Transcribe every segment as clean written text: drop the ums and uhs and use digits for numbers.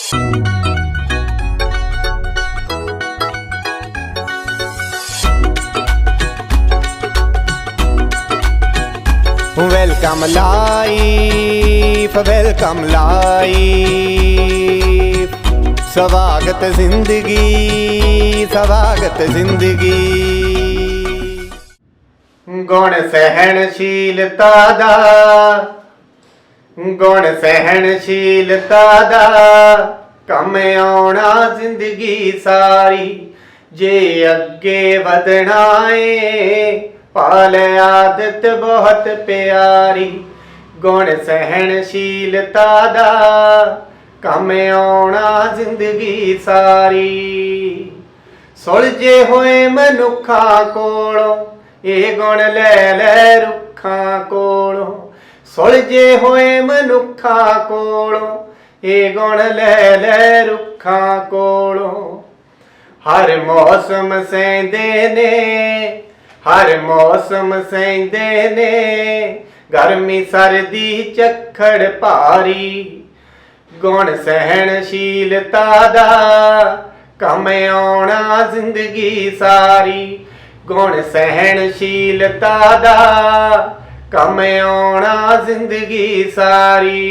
Welcome life, welcome life, स्वागत जिंदगी, स्वागत जिंदगी। गुण सहनशीलता दा, गुण सहनशीलता दा कम आउणा जिंदगी सारी। जे अगे वधना है पाल आदत बहुत प्यारी। गुण सहनशीलता दा कम आउणा जिंदगी सारी। सुलझे होए मनुखा कोलों ये गुण लै लै रुखा कोलों। सुलझे होए मनुखा कोलों ये गुण लै लै रुखा कोलों। हर मौसम सहिंदे ने, हर मौसम सहिंदे ने, गर्मी सर्दी झक्खड़ भारी। गुण सहनशीलता दा कम आउणा जिंदगी सारी। गुण सहनशीलता दा कम आउणा जिंदगी सारी।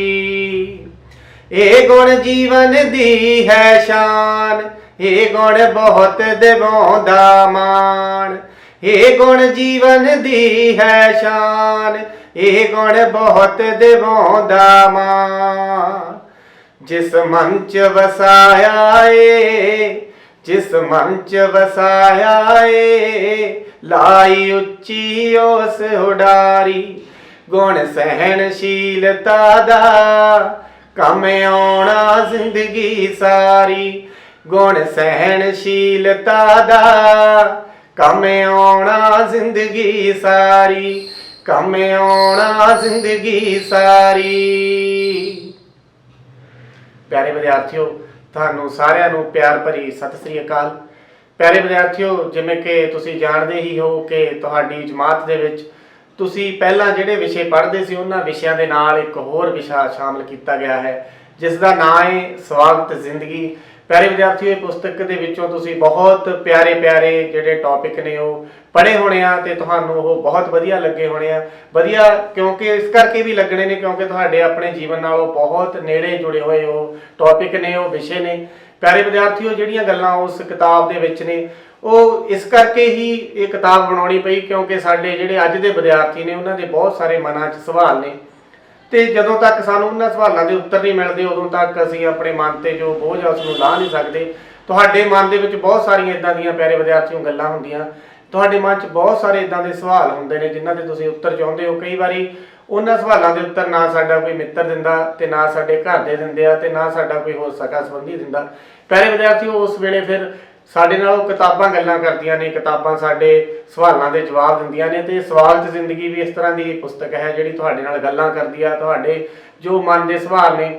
ये गुण जीवन दी है शान, ये गुण बहुत दिवाउंदा मान। ये गुण जीवन दी है शान, ये गुण बहुत दिवाउंदा मान। जिस मन च वसाया ए, जिस मन च वसाया ए, लाई उच्ची उस उडारी। गुण सहनशीलता दा कम आउणा जिंदगी सारी। गुण सहनशीलता दा कम आउणा जिंदगी सारी, कम आउणा जिंदगी सारी। प्यारे विद्यार्थियों, ਤੁਹਾਨੂੰ ਸਾਰਿਆਂ ਨੂੰ ਪਿਆਰ ਭਰੀ ਸਤਿ ਸ੍ਰੀ ਅਕਾਲ। ਪਿਆਰੇ ਵਿਦਿਆਰਥੀਓ, ਜਿਵੇਂ ਕਿ ਤੁਸੀਂ ਜਾਣਦੇ ਹੀ ਹੋ ਕਿ ਤੁਹਾਡੀ ਜਮਾਤ ਦੇ ਵਿੱਚ ਤੁਸੀਂ ਪਹਿਲਾਂ ਜਿਹੜੇ ਵਿਸ਼ੇ ਪੜ੍ਹਦੇ ਸੀ ਉਹਨਾਂ ਵਿਸ਼ਿਆਂ ਦੇ ਨਾਲ ਇੱਕ ਹੋਰ ਵਿਸ਼ਾ ਸ਼ਾਮਲ ਕੀਤਾ ਗਿਆ ਹੈ ਜਿਸ ਦਾ ਨਾਂ ਹੈ ਸਵਾਗਤ ਜ਼ਿੰਦਗੀ। ਪਿਆਰੇ ਵਿਦਿਆਰਥੀਓ, ਇਹ ਪੁਸਤਕ ਦੇ ਵਿੱਚੋਂ ਤੁਸੀਂ ਬਹੁਤ ਪਿਆਰੇ ਪਿਆਰੇ ਜਿਹੜੇ ਟੌਪਿਕ ਨੇ ਉਹ ਪੜ੍ਹੇ ਹੋਣੇ ਆ ਤੇ ਤੁਹਾਨੂੰ ਉਹ ਬਹੁਤ ਵਧੀਆ ਲੱਗੇ ਹੋਣੇ ਆ। ਵਧੀਆ ਕਿਉਂਕਿ ਇਸ ਕਰਕੇ ਵੀ ਲੱਗਣੇ ਨੇ ਕਿਉਂਕਿ ਤੁਹਾਡੇ ਆਪਣੇ ਜੀਵਨ ਨਾਲ ਉਹ ਬਹੁਤ ਨੇੜੇ ਜੁੜੇ ਹੋਏ ਉਹ ਟੌਪਿਕ ਨੇ, ਉਹ ਵਿਸ਼ੇ ਨੇ। ਪਿਆਰੇ ਵਿਦਿਆਰਥੀਓ, ਜਿਹੜੀਆਂ ਗੱਲਾਂ ਉਸ ਕਿਤਾਬ ਦੇ ਵਿੱਚ ਨੇ ਉਹ ਇਸ ਕਰਕੇ ਹੀ ਇਹ ਕਿਤਾਬ ਬਣਾਉਣੀ ਪਈ ਕਿਉਂਕਿ ਸਾਡੇ ਜਿਹੜੇ ਅੱਜ ਦੇ ਵਿਦਿਆਰਥੀ ਨੇ ਉਹਨਾਂ ਦੇ ਬਹੁਤ ਸਾਰੇ ਮਨਾਂ 'ਚ ਸਵਾਲ ਨੇ ਤੇ ਜਦੋਂ ਤੱਕ ਸਾਨੂੰ ਉਹਨਾਂ ਸਵਾਲਾਂ ਦੇ ਉੱਤਰ ਨਹੀਂ ਮਿਲਦੇ ਉਦੋਂ ਤੱਕ ਅਸੀਂ ਆਪਣੇ ਮਨ ਤੇ ਜੋ ਬੋਝ ਆ ਉਸ ਨੂੰ ਲਾਹ ਨਹੀਂ ਸਕਦੇ। ਤੁਹਾਡੇ ਮਨ ਦੇ ਵਿੱਚ ਬਹੁਤ ਸਾਰੀਆਂ ਇਦਾਂ ਦੀਆਂ ਪਿਆਰੇ ਵਿਦਿਆਰਥੀਓ ਗੱਲਾਂ ਹੁੰਦੀਆਂ, ਤੁਹਾਡੇ ਮਨ 'ਚ ਬਹੁਤ ਸਾਰੇ ਇਦਾਂ ਦੇ ਸਵਾਲ ਹੁੰਦੇ ਨੇ ਜਿਨ੍ਹਾਂ ਦੇ ਤੁਸੀਂ ਉੱਤਰ ਚਾਹੁੰਦੇ ਹੋ। ਕਈ ਵਾਰੀ ਉਹਨਾਂ ਸਵਾਲਾਂ ਦੇ ਉੱਤਰ ਨਾ ਸਾਡਾ ਕੋਈ ਮਿੱਤਰ ਦਿੰਦਾ ਤੇ ਨਾ ਸਾਡੇ ਘਰ ਦੇ ਦਿੰਦੇ ਆ ਤੇ ਨਾ ਸਾਡਾ ਕੋਈ ਹੋਰ ਸਕਾ ਸੰਬੰਧੀ ਦਿੰਦਾ। ਪਿਆਰੇ ਵਿਦਿਆਰਥੀਓ, ਉਸ ਵੇਲੇ ਫਿਰ ਸਾਡੇ ਨਾਲ ਉਹ ਕਿਤਾਬਾਂ ਗੱਲਾਂ ਕਰਦੀਆਂ ਨੇ, ਕਿਤਾਬਾਂ ਸਾਡੇ ਸਵਾਲਾਂ ਦੇ ਜਵਾਬ ਦਿੰਦੀਆਂ ਨੇ ਤੇ ਸਵਾਗਤ ਜ਼ਿੰਦਗੀ ਵੀ ਇਸ ਤਰ੍ਹਾਂ ਦੀ ਪੁਸਤਕ ਹੈ ਜਿਹੜੀ ਤੁਹਾਡੇ ਨਾਲ ਗੱਲਾਂ ਕਰਦੀ ਆ, ਤੁਹਾਡੇ ਜੋ ਮਨ ਦੇ ਸਵਾਲ ਨੇ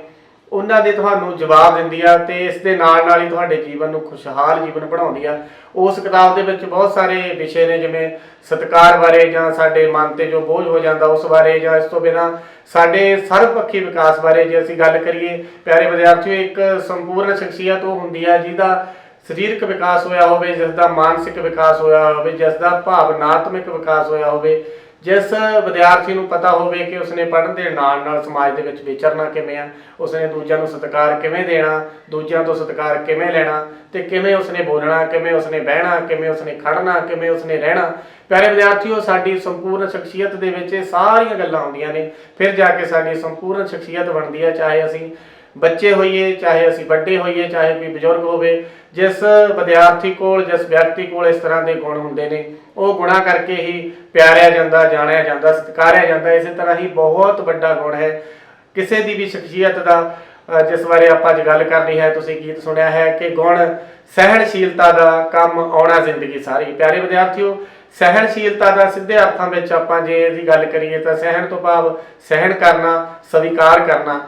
ਉਹਨਾਂ ਦੇ ਤੁਹਾਨੂੰ ਜਵਾਬ ਦਿੰਦੀ ਆ ਤੇ ਇਸ ਦੇ ਨਾਲ ਨਾਲ ਹੀ ਤੁਹਾਡੇ ਜੀਵਨ ਨੂੰ ਖੁਸ਼ਹਾਲ ਜੀਵਨ ਬਣਾਉਂਦੀ ਆ। ਉਸ ਕਿਤਾਬ ਦੇ ਵਿੱਚ ਬਹੁਤ ਸਾਰੇ ਵਿਸ਼ੇ ਨੇ ਜਿਵੇਂ ਸਤਿਕਾਰ ਬਾਰੇ ਜਾਂ ਸਾਡੇ ਮਨ ਤੇ ਜੋ ਬੋਝ ਹੋ ਜਾਂਦਾ ਉਸ ਬਾਰੇ, ਜਾਂ ਇਸ ਤੋਂ ਬਿਨਾਂ ਸਾਡੇ ਸਰਵਪੱਖੀ ਵਿਕਾਸ ਬਾਰੇ ਜੇ ਅਸੀਂ ਗੱਲ ਕਰੀਏ। ਪਿਆਰੇ ਵਿਦਿਆਰਥੀਓ, ਇੱਕ ਸੰਪੂਰਨ ਸ਼ਖਸੀਅਤ ਉਹ ਹੁੰਦੀ ਆ ਜਿਹਦਾ ਸਰੀਰਕ ਵਿਕਾਸ ਹੋਇਆ ਹੋਵੇ, ਜਿਸ ਦਾ ਮਾਨਸਿਕ ਵਿਕਾਸ ਹੋਇਆ ਹੋਵੇ, ਜਿਸ ਦਾ ਭਾਵਨਾਤਮਕ ਵਿਕਾਸ ਹੋਇਆ ਹੋਵੇ, ਜਿਸ ਵਿਦਿਆਰਥੀ ਨੂੰ ਪਤਾ ਹੋਵੇ ਕਿ ਉਸਨੇ ਪੜ੍ਹਨ ਦੇ ਨਾਲ ਨਾਲ ਸਮਾਜ ਦੇ ਵਿੱਚ ਵਿਚਰਨਾ ਕਿਵੇਂ ਆ, ਉਸਨੇ ਦੂਜਿਆਂ ਨੂੰ ਸਤਿਕਾਰ ਕਿਵੇਂ ਦੇਣਾ, ਦੂਜਿਆਂ ਤੋਂ ਸਤਿਕਾਰ ਕਿਵੇਂ ਲੈਣਾ ਤੇ ਕਿਵੇਂ ਉਸਨੇ ਬੋਲਣਾ, ਕਿਵੇਂ ਉਸਨੇ ਬਹਿਣਾ, ਕਿਵੇਂ ਉਸਨੇ ਖੜਨਾ, ਕਿਵੇਂ ਉਸਨੇ ਰਹਿਣਾ। ਪਿਆਰੇ ਵਿਦਿਆਰਥੀਓ, ਸਾਡੀ ਸੰਪੂਰਨ ਸ਼ਖਸੀਅਤ ਦੇ ਵਿੱਚ ਇਹ ਸਾਰੀਆਂ ਗੱਲਾਂ ਹੁੰਦੀਆਂ ਨੇ, ਫਿਰ ਜਾ ਕੇ ਸਾਡੀ ਸੰਪੂਰਨ ਸ਼ਖਸੀਅਤ ਬਣਦੀ ਹੈ। ਚਾਹੇ ਅਸੀਂ ਬੱਚੇ ਹੋਈਏ, ਚਾਹੇ ਅਸੀਂ ਵੱਡੇ ਹੋਈਏ, ਚਾਹੇ ਕੋਈ ਬਜ਼ੁਰਗ ਹੋਵੇ, ਜਿਸ ਵਿਦਿਆਰਥੀ ਕੋਲ ਜਿਸ ਵਿਅਕਤੀ ਕੋਲ ਇਸ ਤਰ੍ਹਾਂ ਦੇ ਗੁਣ ਹੁੰਦੇ ਨੇ ਉਹ ਗੁਣਾਂ ਕਰਕੇ ਹੀ ਪਿਆਰਿਆ ਜਾਂਦਾ, ਜਾਣਿਆ ਜਾਂਦਾ, ਸਤਿਕਾਰਿਆ ਜਾਂਦਾ। ਇਸੇ ਤਰ੍ਹਾਂ ਹੀ ਬਹੁਤ ਵੱਡਾ ਗੁਣ ਹੈ ਕਿਸੇ ਦੀ ਵੀ ਸ਼ਖਸੀਅਤ ਦਾ ਜਿਸ ਬਾਰੇ ਆਪਾਂ ਅੱਜ ਗੱਲ ਕਰਨੀ ਹੈ। ਤੁਸੀਂ ਗੀਤ ਸੁਣਿਆ ਹੈ ਕਿ ਗੁਣ ਸਹਿਣਸ਼ੀਲਤਾ ਦਾ ਕੰਮ ਆਉਣਾ ਜ਼ਿੰਦਗੀ ਸਾਰੀ। ਪਿਆਰੇ ਵਿਦਿਆਰਥੀਓ, ਸਹਿਣਸ਼ੀਲਤਾ ਦਾ ਸਿੱਧੇ ਅਰਥਾਂ ਵਿੱਚ ਆਪਾਂ ਜੇ ਇਹਦੀ ਗੱਲ ਕਰੀਏ ਤਾਂ ਸਹਿਣ ਤੋਂ ਭਾਵ ਸਹਿਣ ਕਰਨਾ, ਸਵੀਕਾਰ ਕਰਨਾ,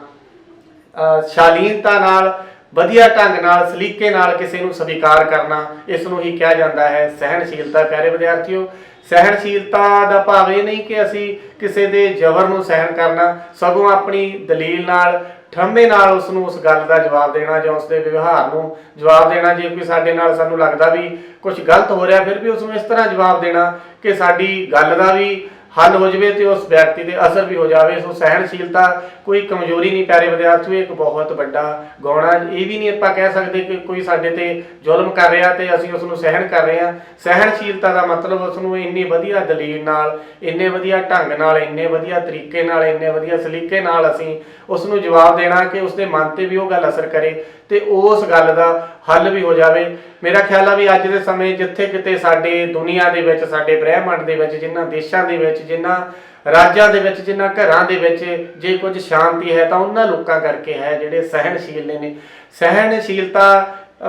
ਸ਼ਾਲੀਨਤਾ ਨਾਲ, ਵਧੀਆ ਢੰਗ ਨਾਲ, ਸਲੀਕੇ ਨਾਲ ਕਿਸੇ ਨੂੰ ਸਵੀਕਾਰ ਕਰਨਾ, ਇਸ ਨੂੰ ਹੀ ਕਿਹਾ ਜਾਂਦਾ ਹੈ ਸਹਿਣਸ਼ੀਲਤਾ। ਪਿਆਰੇ ਵਿਦਿਆਰਥੀਓ, ਸਹਿਣਸ਼ੀਲਤਾ ਦਾ ਭਾਵ ਇਹ ਨਹੀਂ ਕਿ ਅਸੀਂ ਕਿਸੇ ਦੇ ਜ਼ਬਰ ਨੂੰ ਸਹਿਣ ਕਰਨਾ, ਸਗੋਂ ਆਪਣੀ ਦਲੀਲ ਨਾਲ, ਠਰਮੇ ਨਾਲ ਉਸਨੂੰ ਉਸ ਗੱਲ ਦਾ ਜਵਾਬ ਦੇਣਾ ਜਾਂ ਉਸਦੇ ਵਿਵਹਾਰ ਨੂੰ ਜਵਾਬ ਦੇਣਾ। ਜੇ ਕੋਈ ਸਾਡੇ ਨਾਲ ਸਾਨੂੰ ਲੱਗਦਾ ਵੀ ਕੁਝ ਗਲਤ ਹੋ ਰਿਹਾ, ਫਿਰ ਵੀ ਉਸਨੂੰ ਇਸ ਤਰ੍ਹਾਂ ਜਵਾਬ ਦੇਣਾ ਕਿ ਸਾਡੀ ਗੱਲ ਦਾ ਵੀ ਹੱਲ ਹੋ ਜਾਵੇ ਤੇ ਉਸ ਵਿਅਕਤੀ ਤੇ ਅਸਰ ਵੀ ਹੋ ਜਾਵੇ। ਸੋ ਸਹਿਣਸ਼ੀਲਤਾ ਕੋਈ ਕਮਜ਼ੋਰੀ ਨਹੀਂ ਪਿਆਰੇ ਵਿਦਿਆਰਥੀਓ, ਇੱਕ ਬਹੁਤ ਵੱਡਾ ਗੁਣ ਆ। ਇਹ ਵੀ ਨਹੀਂ ਆਪਾਂ ਕਹਿ ਸਕਦੇ ਕਿ ਕੋਈ ਸਾਡੇ ਤੇ ਜ਼ੁਲਮ ਕਰ ਰਿਹਾ ਤੇ ਅਸੀਂ ਉਸ ਨੂੰ ਸਹਿਣ ਕਰ ਰਹੇ ਹਾਂ। ਸਹਿਣਸ਼ੀਲਤਾ ਦਾ ਮਤਲਬ ਉਸ ਨੂੰ ਇੰਨੀ ਵਧੀਆ ਦਲੀਲ ਨਾਲ, ਇੰਨੇ ਵਧੀਆ ਢੰਗ ਨਾਲ, ਇੰਨੇ ਵਧੀਆ ਤਰੀਕੇ ਨਾਲ, ਇੰਨੇ ਵਧੀਆ ਸਲੀਕੇ ਨਾਲ ਅਸੀਂ ਉਸ ਨੂੰ ਜਵਾਬ ਦੇਣਾ ਕਿ ਉਸਦੇ ਮਨ ਤੇ ਵੀ ਉਹ ਗੱਲ ਅਸਰ ਕਰੇ ਤੇ ਉਸ ਗੱਲ ਦਾ ਹੱਲ ਵੀ ਹੋ ਜਾਵੇ। ਮੇਰਾ ਖਿਆਲ ਆ ਵੀ ਅੱਜ ਦੇ ਸਮੇਂ ਜਿੱਥੇ ਕਿਤੇ ਸਾਡੇ ਦੁਨੀਆ ਦੇ ਵਿੱਚ, ਸਾਡੇ ਬ੍ਰਹਿਮੰਡ ਦੇ ਵਿੱਚ, ਜਿਨ੍ਹਾਂ ਦੇਸ਼ਾਂ ਦੇ ਵਿੱਚ, ਜਿਨ੍ਹਾਂ ਰਾਜਾਂ ਦੇ ਵਿੱਚ, ਜਿਨ੍ਹਾਂ ਘਰਾਂ ਦੇ ਵਿੱਚ ਜੇ ਕੁਝ ਸ਼ਾਂਤੀ ਹੈ ਤਾਂ ਉਹਨਾਂ ਲੋਕਾਂ ਕਰਕੇ ਹੈ ਜਿਹੜੇ ਸਹਿਣਸ਼ੀਲ ਨੇ। ਸਹਿਣਸ਼ੀਲਤਾ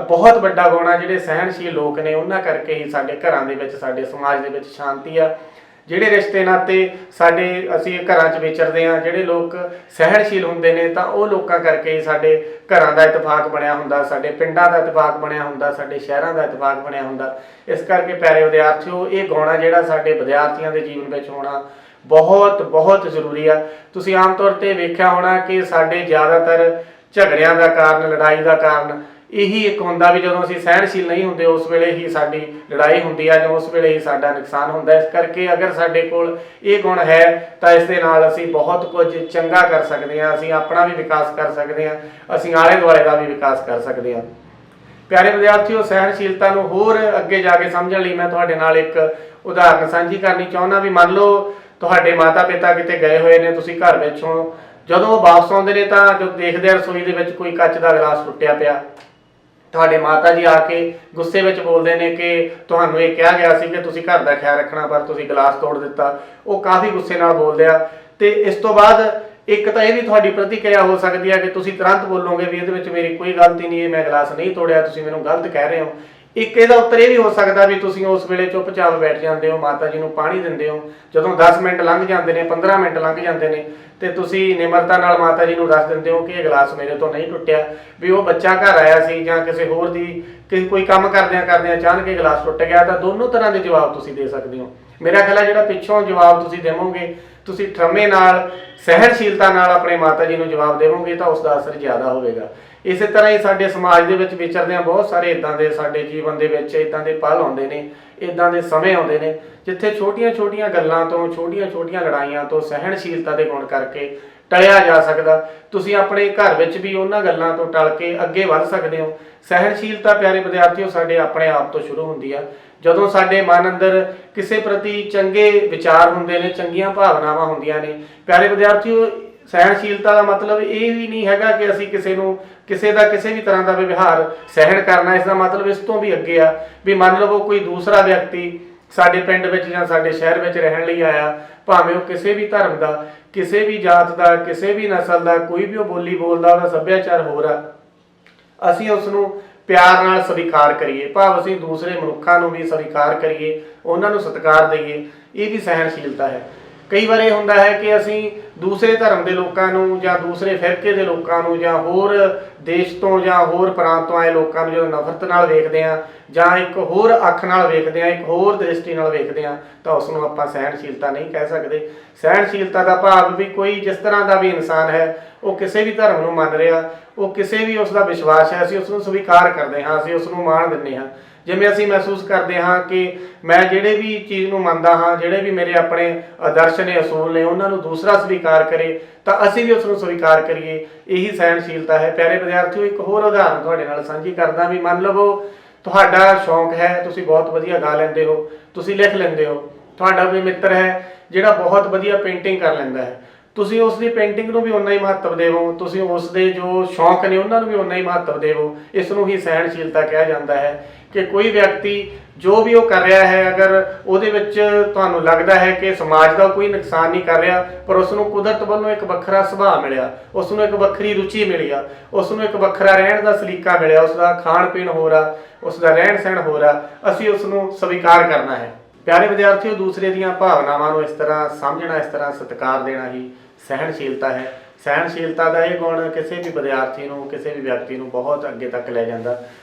ਬਹੁਤ ਵੱਡਾ ਗੁਣ ਆ। ਜਿਹੜੇ ਸਹਿਣਸ਼ੀਲ ਲੋਕ ਨੇ ਉਹਨਾਂ ਕਰਕੇ ਹੀ ਸਾਡੇ ਘਰਾਂ ਦੇ ਵਿੱਚ, ਸਾਡੇ ਸਮਾਜ ਦੇ ਵਿੱਚ ਸ਼ਾਂਤੀ ਆ। ਜਿਹੜੇ ਰਿਸ਼ਤੇ ਨਾਤੇ ਸਾਡੇ ਅਸੀਂ ਘਰਾਂ 'ਚ ਵਿਚਰਦੇ ਹਾਂ, ਜਿਹੜੇ ਲੋਕ ਸਹਿਣਸ਼ੀਲ ਹੁੰਦੇ ਨੇ ਤਾਂ ਉਹ ਲੋਕਾਂ ਕਰਕੇ ਹੀ ਸਾਡੇ ਘਰਾਂ ਦਾ ਇਤਫਾਕ ਬਣਿਆ ਹੁੰਦਾ, ਸਾਡੇ ਪਿੰਡਾਂ ਦਾ ਇਤਫਾਕ ਬਣਿਆ ਹੁੰਦਾ, ਸਾਡੇ ਸ਼ਹਿਰਾਂ ਦਾ ਇਤਫਾਕ ਬਣਿਆ ਹੁੰਦਾ। ਇਸ ਕਰਕੇ ਪਿਆਰੇ ਵਿਦਿਆਰਥੀਓ, ਇਹ ਗੁਣ ਆ ਜਿਹੜਾ ਸਾਡੇ ਵਿਦਿਆਰਥੀਆਂ ਦੇ ਜੀਵਨ ਵਿੱਚ ਹੋਣਾ ਬਹੁਤ ਬਹੁਤ ਜ਼ਰੂਰੀ ਆ। ਤੁਸੀਂ ਆਮ ਤੌਰ 'ਤੇ ਵੇਖਿਆ ਹੋਣਾ ਕਿ ਸਾਡੇ ਜ਼ਿਆਦਾਤਰ ਝਗੜਿਆਂ ਦਾ ਕਾਰਨ, ਲੜਾਈ ਦਾ ਕਾਰਨ ਇਹੀ ਇੱਕ ਹੁੰਦਾ ਵੀ ਜਦੋਂ ਅਸੀਂ ਸਹਿਣਸ਼ੀਲ ਨਹੀਂ ਹੁੰਦੇ ਉਸ ਵੇਲੇ ਹੀ ਸਾਡੀ ਲੜਾਈ ਹੁੰਦੀ ਆ ਜਾਂ ਉਸ ਵੇਲੇ ਹੀ ਸਾਡਾ ਨੁਕਸਾਨ ਹੁੰਦਾ। ਇਸ ਕਰਕੇ ਅਗਰ ਸਾਡੇ ਕੋਲ ਇਹ ਗੁਣ ਹੈ ਤਾਂ ਇਸ ਦੇ ਨਾਲ ਅਸੀਂ ਬਹੁਤ ਕੁਝ ਚੰਗਾ ਕਰ ਸਕਦੇ ਹਾਂ, ਅਸੀਂ ਆਪਣਾ ਵੀ ਵਿਕਾਸ ਕਰ ਸਕਦੇ ਹਾਂ, ਅਸੀਂ ਆਲੇ ਦੁਆਲੇ ਦਾ ਵੀ ਵਿਕਾਸ ਕਰ ਸਕਦੇ ਹਾਂ। ਪਿਆਰੇ ਵਿਦਿਆਰਥੀਓ, ਸਹਿਣਸ਼ੀਲਤਾ ਨੂੰ ਹੋਰ ਅੱਗੇ ਜਾ ਕੇ ਸਮਝਣ ਲਈ ਮੈਂ ਤੁਹਾਡੇ ਨਾਲ ਇੱਕ ਉਦਾਹਰਨ ਸਾਂਝੀ ਕਰਨੀ ਚਾਹੁੰਦਾ। ਵੀ ਮੰਨ ਲਓ ਤੁਹਾਡੇ ਮਾਤਾ ਪਿਤਾ ਕਿਤੇ ਗਏ ਹੋਏ ਨੇ, ਤੁਸੀਂ ਘਰ ਵਿੱਚ ਹੋ, ਜਦੋਂ ਉਹ ਵਾਪਸ ਆਉਂਦੇ ਨੇ ਤਾਂ ਜਦੋਂ ਦੇਖਦੇ ਆ ਰਸੋਈ ਦੇ ਵਿੱਚ ਕੋਈ ਕੱਚ ਦਾ ਗਲਾਸ ਟੁੱਟਿਆ ਪਿਆ, ਤੁਹਾਡੇ ਮਾਤਾ ਜੀ ਆ ਕੇ ਗੁੱਸੇ ਵਿੱਚ ਬੋਲਦੇ ਨੇ ਕਿ ਤੁਹਾਨੂੰ ਇਹ ਕਿਹਾ ਗਿਆ ਸੀ ਕਿ ਤੁਸੀਂ ਘਰ ਦਾ ਖਿਆਲ ਰੱਖਣਾ ਪਰ ਤੁਸੀਂ ਗਲਾਸ ਤੋੜ ਦਿੱਤਾ। ਉਹ ਕਾਫੀ ਗੁੱਸੇ ਨਾਲ ਬੋਲਦੇ ਆ ਤੇ ਇਸ ਤੋਂ ਬਾਅਦ ਇੱਕ ਤਾਂ ਇਹ ਵੀ ਤੁਹਾਡੀ ਪ੍ਰਤੀਕਿਰਿਆ ਹੋ ਸਕਦੀ ਹੈ ਕਿ ਤੁਸੀਂ ਤੁਰੰਤ ਬੋਲੋਗੇ ਵੀ ਇਹਦੇ ਵਿੱਚ ਮੇਰੀ ਕੋਈ ਗਲਤੀ ਨਹੀਂ, ਇਹ ਮੈਂ ਗਲਾਸ ਨਹੀਂ ਤੋੜਿਆ, ਤੁਸੀਂ ਮੈਨੂੰ ਗਲਤ ਕਹਿ ਰਹੇ ਹੋ। ਇੱਕ ਇਹਦਾ ਉੱਤਰ ਇਹ ਵੀ ਹੋ ਸਕਦਾ ਵੀ ਤੁਸੀਂ ਉਸ ਵੇਲੇ ਚੁੱਪਚਾਪ ਬੈਠ ਜਾਂਦੇ ਹੋ, ਮਾਤਾ ਜੀ ਨੂੰ ਪਾਣੀ ਦਿੰਦੇ ਹੋ। ਜਦੋਂ 10 ਮਿੰਟ ਲੰਘ ਜਾਂਦੇ ਨੇ, 15 ਮਿੰਟ ਲੰਘ ਜਾਂਦੇ ਨੇ ਤੇ ਤੁਸੀਂ ਨਿਮਰਤਾ ਨਾਲ ਮਾਤਾ ਜੀ ਨੂੰ ਦੱਸ ਦਿੰਦੇ ਹੋ ਕਿ ਇਹ ਗਲਾਸ ਮੇਰੇ ਤੋਂ ਨਹੀਂ ਟੁੱਟਿਆ, ਵੀ ਉਹ ਬੱਚਾ ਘਰ ਆਇਆ ਸੀ ਜਾਂ ਕਿਸੇ ਹੋਰ ਦੀ ਕੋਈ ਕੰਮ ਕਰਦਿਆਂ ਕਰਦਿਆਂ ਅਚਾਨਕ ਇਹ ਗਲਾਸ ਟੁੱਟ ਗਿਆ। ਤਾਂ ਦੋਨੋਂ ਤਰ੍ਹਾਂ ਦੇ ਜਵਾਬ ਤੁਸੀਂ ਦੇ ਸਕਦੇ ਹੋ। ਮੇਰਾ ਖਿਆਲ ਹੈ ਜਿਹੜਾ ਪਿੱਛੋਂ ਜਵਾਬ ਤੁਸੀਂ ਦੇਵੋਗੇ, ਤੁਸੀਂ ਠਰਮੇ ਨਾਲ, ਸਹਿਣਸ਼ੀਲਤਾ ਨਾਲ ਆਪਣੇ ਮਾਤਾ ਜੀ ਨੂੰ ਜਵਾਬ ਦੇਵੋਗੇ ਤਾਂ ਉਸ ਦਾ ਅਸਰ ਜ਼ਿਆਦਾ ਹੋਵੇਗਾ। ਇਸੇ ਤਰ੍ਹਾਂ ਹੀ ਸਾਡੇ ਸਮਾਜ ਦੇ ਵਿੱਚ ਵਿਚਰਦੇ ਹਾਂ ਬਹੁਤ ਸਾਰੇ ਇੱਦਾਂ ਦੇ ਸਾਡੇ ਜੀਵਨ ਦੇ ਵਿੱਚ ਇੱਦਾਂ ਦੇ ਪਲ ਆਉਂਦੇ ਨੇ, ਇੱਦਾਂ ਦੇ ਸਮੇਂ ਆਉਂਦੇ ਨੇ ਜਿੱਥੇ ਛੋਟੀਆਂ-ਛੋਟੀਆਂ ਗੱਲਾਂ ਤੋਂ, ਛੋਟੀਆਂ-ਛੋਟੀਆਂ ਲੜਾਈਆਂ ਤੋਂ ਸਹਿਣਸ਼ੀਲਤਾ ਦੇ ਗੁਣ ਕਰਕੇ ਟਲਿਆ ਜਾ ਸਕਦਾ। ਤੁਸੀਂ ਆਪਣੇ ਘਰ ਵਿੱਚ ਵੀ ਉਹਨਾਂ ਗੱਲਾਂ ਤੋਂ ਟਲ ਕੇ ਅੱਗੇ ਵੱਧ ਸਕਦੇ ਹੋ। ਸਹਿਣਸ਼ੀਲਤਾ ਪਿਆਰੇ ਵਿਦਿਆਰਥੀਓ ਸਾਡੇ ਆਪਣੇ ਆਪ ਤੋਂ ਸ਼ੁਰੂ ਹੁੰਦੀ ਆ। ਜਦੋਂ ਸਾਡੇ ਮਨ ਅੰਦਰ ਕਿਸੇ ਪ੍ਰਤੀ ਚੰਗੇ ਵਿਚਾਰ ਹੁੰਦੇ ਨੇ, ਚੰਗੀਆਂ ਭਾਵਨਾਵਾਂ ਹੁੰਦੀਆਂ ਨੇ। ਪਿਆਰੇ ਵਿਦਿਆਰਥੀਓ, ਸਹਿਣਸ਼ੀਲਤਾ ਦਾ ਮਤਲਬ ਇਹ ਵੀ ਨਹੀਂ ਹੈਗਾ ਕਿ ਅਸੀਂ ਕਿਸੇ ਦਾ ਕਿਸੇ ਵੀ ਤਰ੍ਹਾਂ ਦਾ ਵਿਵਹਾਰ ਸਹਿਣ ਕਰਨਾ। ਇਸ ਦਾ ਮਤਲਬ ਇਸ ਤੋਂ ਵੀ ਅੱਗੇ ਆ ਵੀ ਮੰਨ ਲਵੋ ਕੋਈ ਦੂਸਰਾ ਵਿਅਕਤੀ ਸਾਡੇ ਪਿੰਡ ਵਿੱਚ ਜਾਂ ਸਾਡੇ ਸ਼ਹਿਰ ਵਿੱਚ ਰਹਿਣ ਲਈ ਆਇਆ, ਭਾਵੇਂ ਉਹ ਕਿਸੇ ਵੀ ਧਰਮ ਦਾ, ਕਿਸੇ ਵੀ ਜਾਤ ਦਾ, ਕਿਸੇ ਵੀ ਨਸਲ ਦਾ, ਕੋਈ ਵੀ ਉਹ ਬੋਲੀ ਬੋਲਦਾ, ਉਹਦਾ ਸੱਭਿਆਚਾਰ ਹੋਰ ਆ, ਅਸੀਂ ਉਸ ਨੂੰ ਪਿਆਰ ਨਾਲ ਸਵੀਕਾਰ ਕਰੀਏ, ਭਾਵ ਅਸੀਂ ਦੂਸਰੇ ਮਨੁੱਖਾਂ ਨੂੰ ਵੀ ਸਵੀਕਾਰ ਕਰੀਏ, ਉਹਨਾਂ ਨੂੰ ਸਤਿਕਾਰ ਦੇਈਏ। ਇਹ ਵੀ ਸਹਿਣਸ਼ੀਲਤਾ ਹੈ। ਕਈ ਵਾਰ ਇਹ ਹੁੰਦਾ ਹੈ ਕਿ ਅਸੀਂ ਦੂਸਰੇ ਧਰਮ ਦੇ ਲੋਕਾਂ ਨੂੰ ਜਾਂ ਦੂਸਰੇ ਫਿਰਕੇ ਦੇ ਲੋਕਾਂ ਨੂੰ ਜਾਂ ਹੋਰ ਦੇਸ਼ ਤੋਂ ਜਾਂ ਹੋਰ ਪ੍ਰਾਂਤ ਤੋਂ ਆਏ ਲੋਕਾਂ ਨੂੰ ਜਦੋਂ ਨਫ਼ਰਤ ਨਾਲ ਵੇਖਦੇ ਹਾਂ ਜਾਂ ਇੱਕ ਹੋਰ ਅੱਖ ਨਾਲ ਵੇਖਦੇ ਹਾਂ, ਇੱਕ ਹੋਰ ਦ੍ਰਿਸ਼ਟੀ ਨਾਲ ਵੇਖਦੇ ਹਾਂ ਤਾਂ ਉਸ ਨੂੰ ਆਪਾਂ ਸਹਿਣਸ਼ੀਲਤਾ ਨਹੀਂ ਕਹਿ ਸਕਦੇ। ਸਹਿਣਸ਼ੀਲਤਾ ਦਾ ਭਾਵ ਵੀ ਕੋਈ ਜਿਸ ਤਰ੍ਹਾਂ ਦਾ ਵੀ ਇਨਸਾਨ ਹੈ, ਉਹ ਕਿਸੇ ਵੀ ਧਰਮ ਨੂੰ ਮੰਨ ਰਿਹਾ, ਉਹ ਕਿਸੇ ਵੀ ਉਸ ਦਾ ਵਿਸ਼ਵਾਸ ਹੈ, ਅਸੀਂ ਉਸ ਨੂੰ ਸਵੀਕਾਰ ਕਰਦੇ ਹਾਂ, ਅਸੀਂ ਉਸ ਨੂੰ ਮਾਣ ਦਿੰਦੇ ਹਾਂ। ਜਿਵੇਂ ਅਸੀਂ ਮਹਿਸੂਸ ਕਰਦੇ ਹਾਂ ਕਿ ਮੈਂ ਜਿਹੜੇ ਵੀ ਚੀਜ਼ ਨੂੰ ਮੰਨਦਾ ਹਾਂ, ਜਿਹੜੇ ਵੀ ਮੇਰੇ ਆਪਣੇ ਆਦਰਸ਼ ਨੇ, ਅਸੂਲ ਨੇ, ਉਹਨਾਂ ਨੂੰ ਦੂਸਰਾ ਸਵੀਕਾਰ ਕਰੇ ਤਾਂ ਅਸੀਂ ਵੀ ਉਸ ਨੂੰ ਸਵੀਕਾਰ ਕਰੀਏ। ਇਹੀ ਸਹਿਣਸ਼ੀਲਤਾ ਹੈ। ਪਿਆਰੇ ਵਿਦਿਆਰਥੀਓ, ਇੱਕ ਹੋਰ ਉਦਾਹਰਨ ਤੁਹਾਡੇ ਨਾਲ ਸਾਂਝੀ ਕਰਦਾ। ਵੀ ਮੰਨ ਲਵੋ ਤੁਹਾਡਾ ਸ਼ੌਂਕ ਹੈ, ਤੁਸੀਂ ਬਹੁਤ ਵਧੀਆ ਗਾ ਲੈਂਦੇ ਹੋ, ਤੁਸੀਂ ਲਿਖ ਲੈਂਦੇ ਹੋ। ਤੁਹਾਡਾ ਕੋਈ ਮਿੱਤਰ ਹੈ ਜਿਹੜਾ ਬਹੁਤ ਵਧੀਆ ਪੇਂਟਿੰਗ ਕਰ ਲੈਂਦਾ ਹੈ, ਤੁਸੀਂ ਉਸ ਦੀ ਪੇਂਟਿੰਗ ਨੂੰ ਵੀ ਉਨਾ ਹੀ ਮਹੱਤਵ ਦੇਵੋ, ਤੁਸੀਂ ਉਸ ਦੇ ਜੋ ਸ਼ੌਂਕ ਨੇ ਉਹਨਾਂ ਨੂੰ ਵੀ ਉਨਾ ਹੀ ਮਹੱਤਵ ਦੇਵੋ। ਇਸ ਨੂੰ ਹੀ ਸਹਿਣਸ਼ੀਲਤਾ ਕਿਹਾ ਜਾਂਦਾ ਹੈ ਕਿ ਕੋਈ ਵਿਅਕਤੀ ਜੋ ਵੀ ਉਹ ਕਰ ਰਿਹਾ ਹੈ, ਅਗਰ ਉਹਦੇ ਵਿੱਚ ਤੁਹਾਨੂੰ ਲੱਗਦਾ ਹੈ ਕਿ ਸਮਾਜ ਦਾ ਕੋਈ ਨੁਕਸਾਨ ਨਹੀਂ ਕਰ ਰਿਹਾ, ਪਰ ਉਸ ਨੂੰ ਕੁਦਰਤ ਵੱਲੋਂ ਇੱਕ ਵੱਖਰਾ ਸੁਭਾਅ ਮਿਲਿਆ, ਉਸ ਨੂੰ ਇੱਕ ਵੱਖਰੀ ਰੁਚੀ ਮਿਲੀ ਆ, ਉਸ ਨੂੰ ਇੱਕ ਵੱਖਰਾ ਰਹਿਣ ਦਾ ਸਲੀਕਾ ਮਿਲਿਆ, ਉਸ ਦਾ ਖਾਣ ਪੀਣ ਹੋਰ ਆ, ਉਸ ਦਾ ਰਹਿਣ ਸਹਿਣ ਹੋਰ ਆ, ਅਸੀਂ ਉਸ ਨੂੰ ਸਵੀਕਾਰ ਕਰਨਾ ਹੈ। ਪਿਆਰੇ ਵਿਦਿਆਰਥੀਓ, ਦੂਸਰੇ ਦੀਆਂ ਭਾਵਨਾਵਾਂ ਨੂੰ ਇਸ ਤਰ੍ਹਾਂ ਸਮਝਣਾ, ਇਸ ਤਰ੍ਹਾਂ ਸਤਿਕਾਰ ਦੇਣਾ ਹੀ ਸਹਿਣਸ਼ੀਲਤਾ ਹੈ। ਸਹਿਣਸ਼ੀਲਤਾ ਦਾ ਇਹ ਗੁਣ ਕਿਸੇ ਵੀ ਵਿਦਿਆਰਥੀ ਨੂੰ, ਕਿਸੇ ਵੀ ਵਿਅਕਤੀ ਨੂੰ ਬਹੁਤ ਅੱਗੇ ਤੱਕ ਲੈ ਜਾਂਦਾ।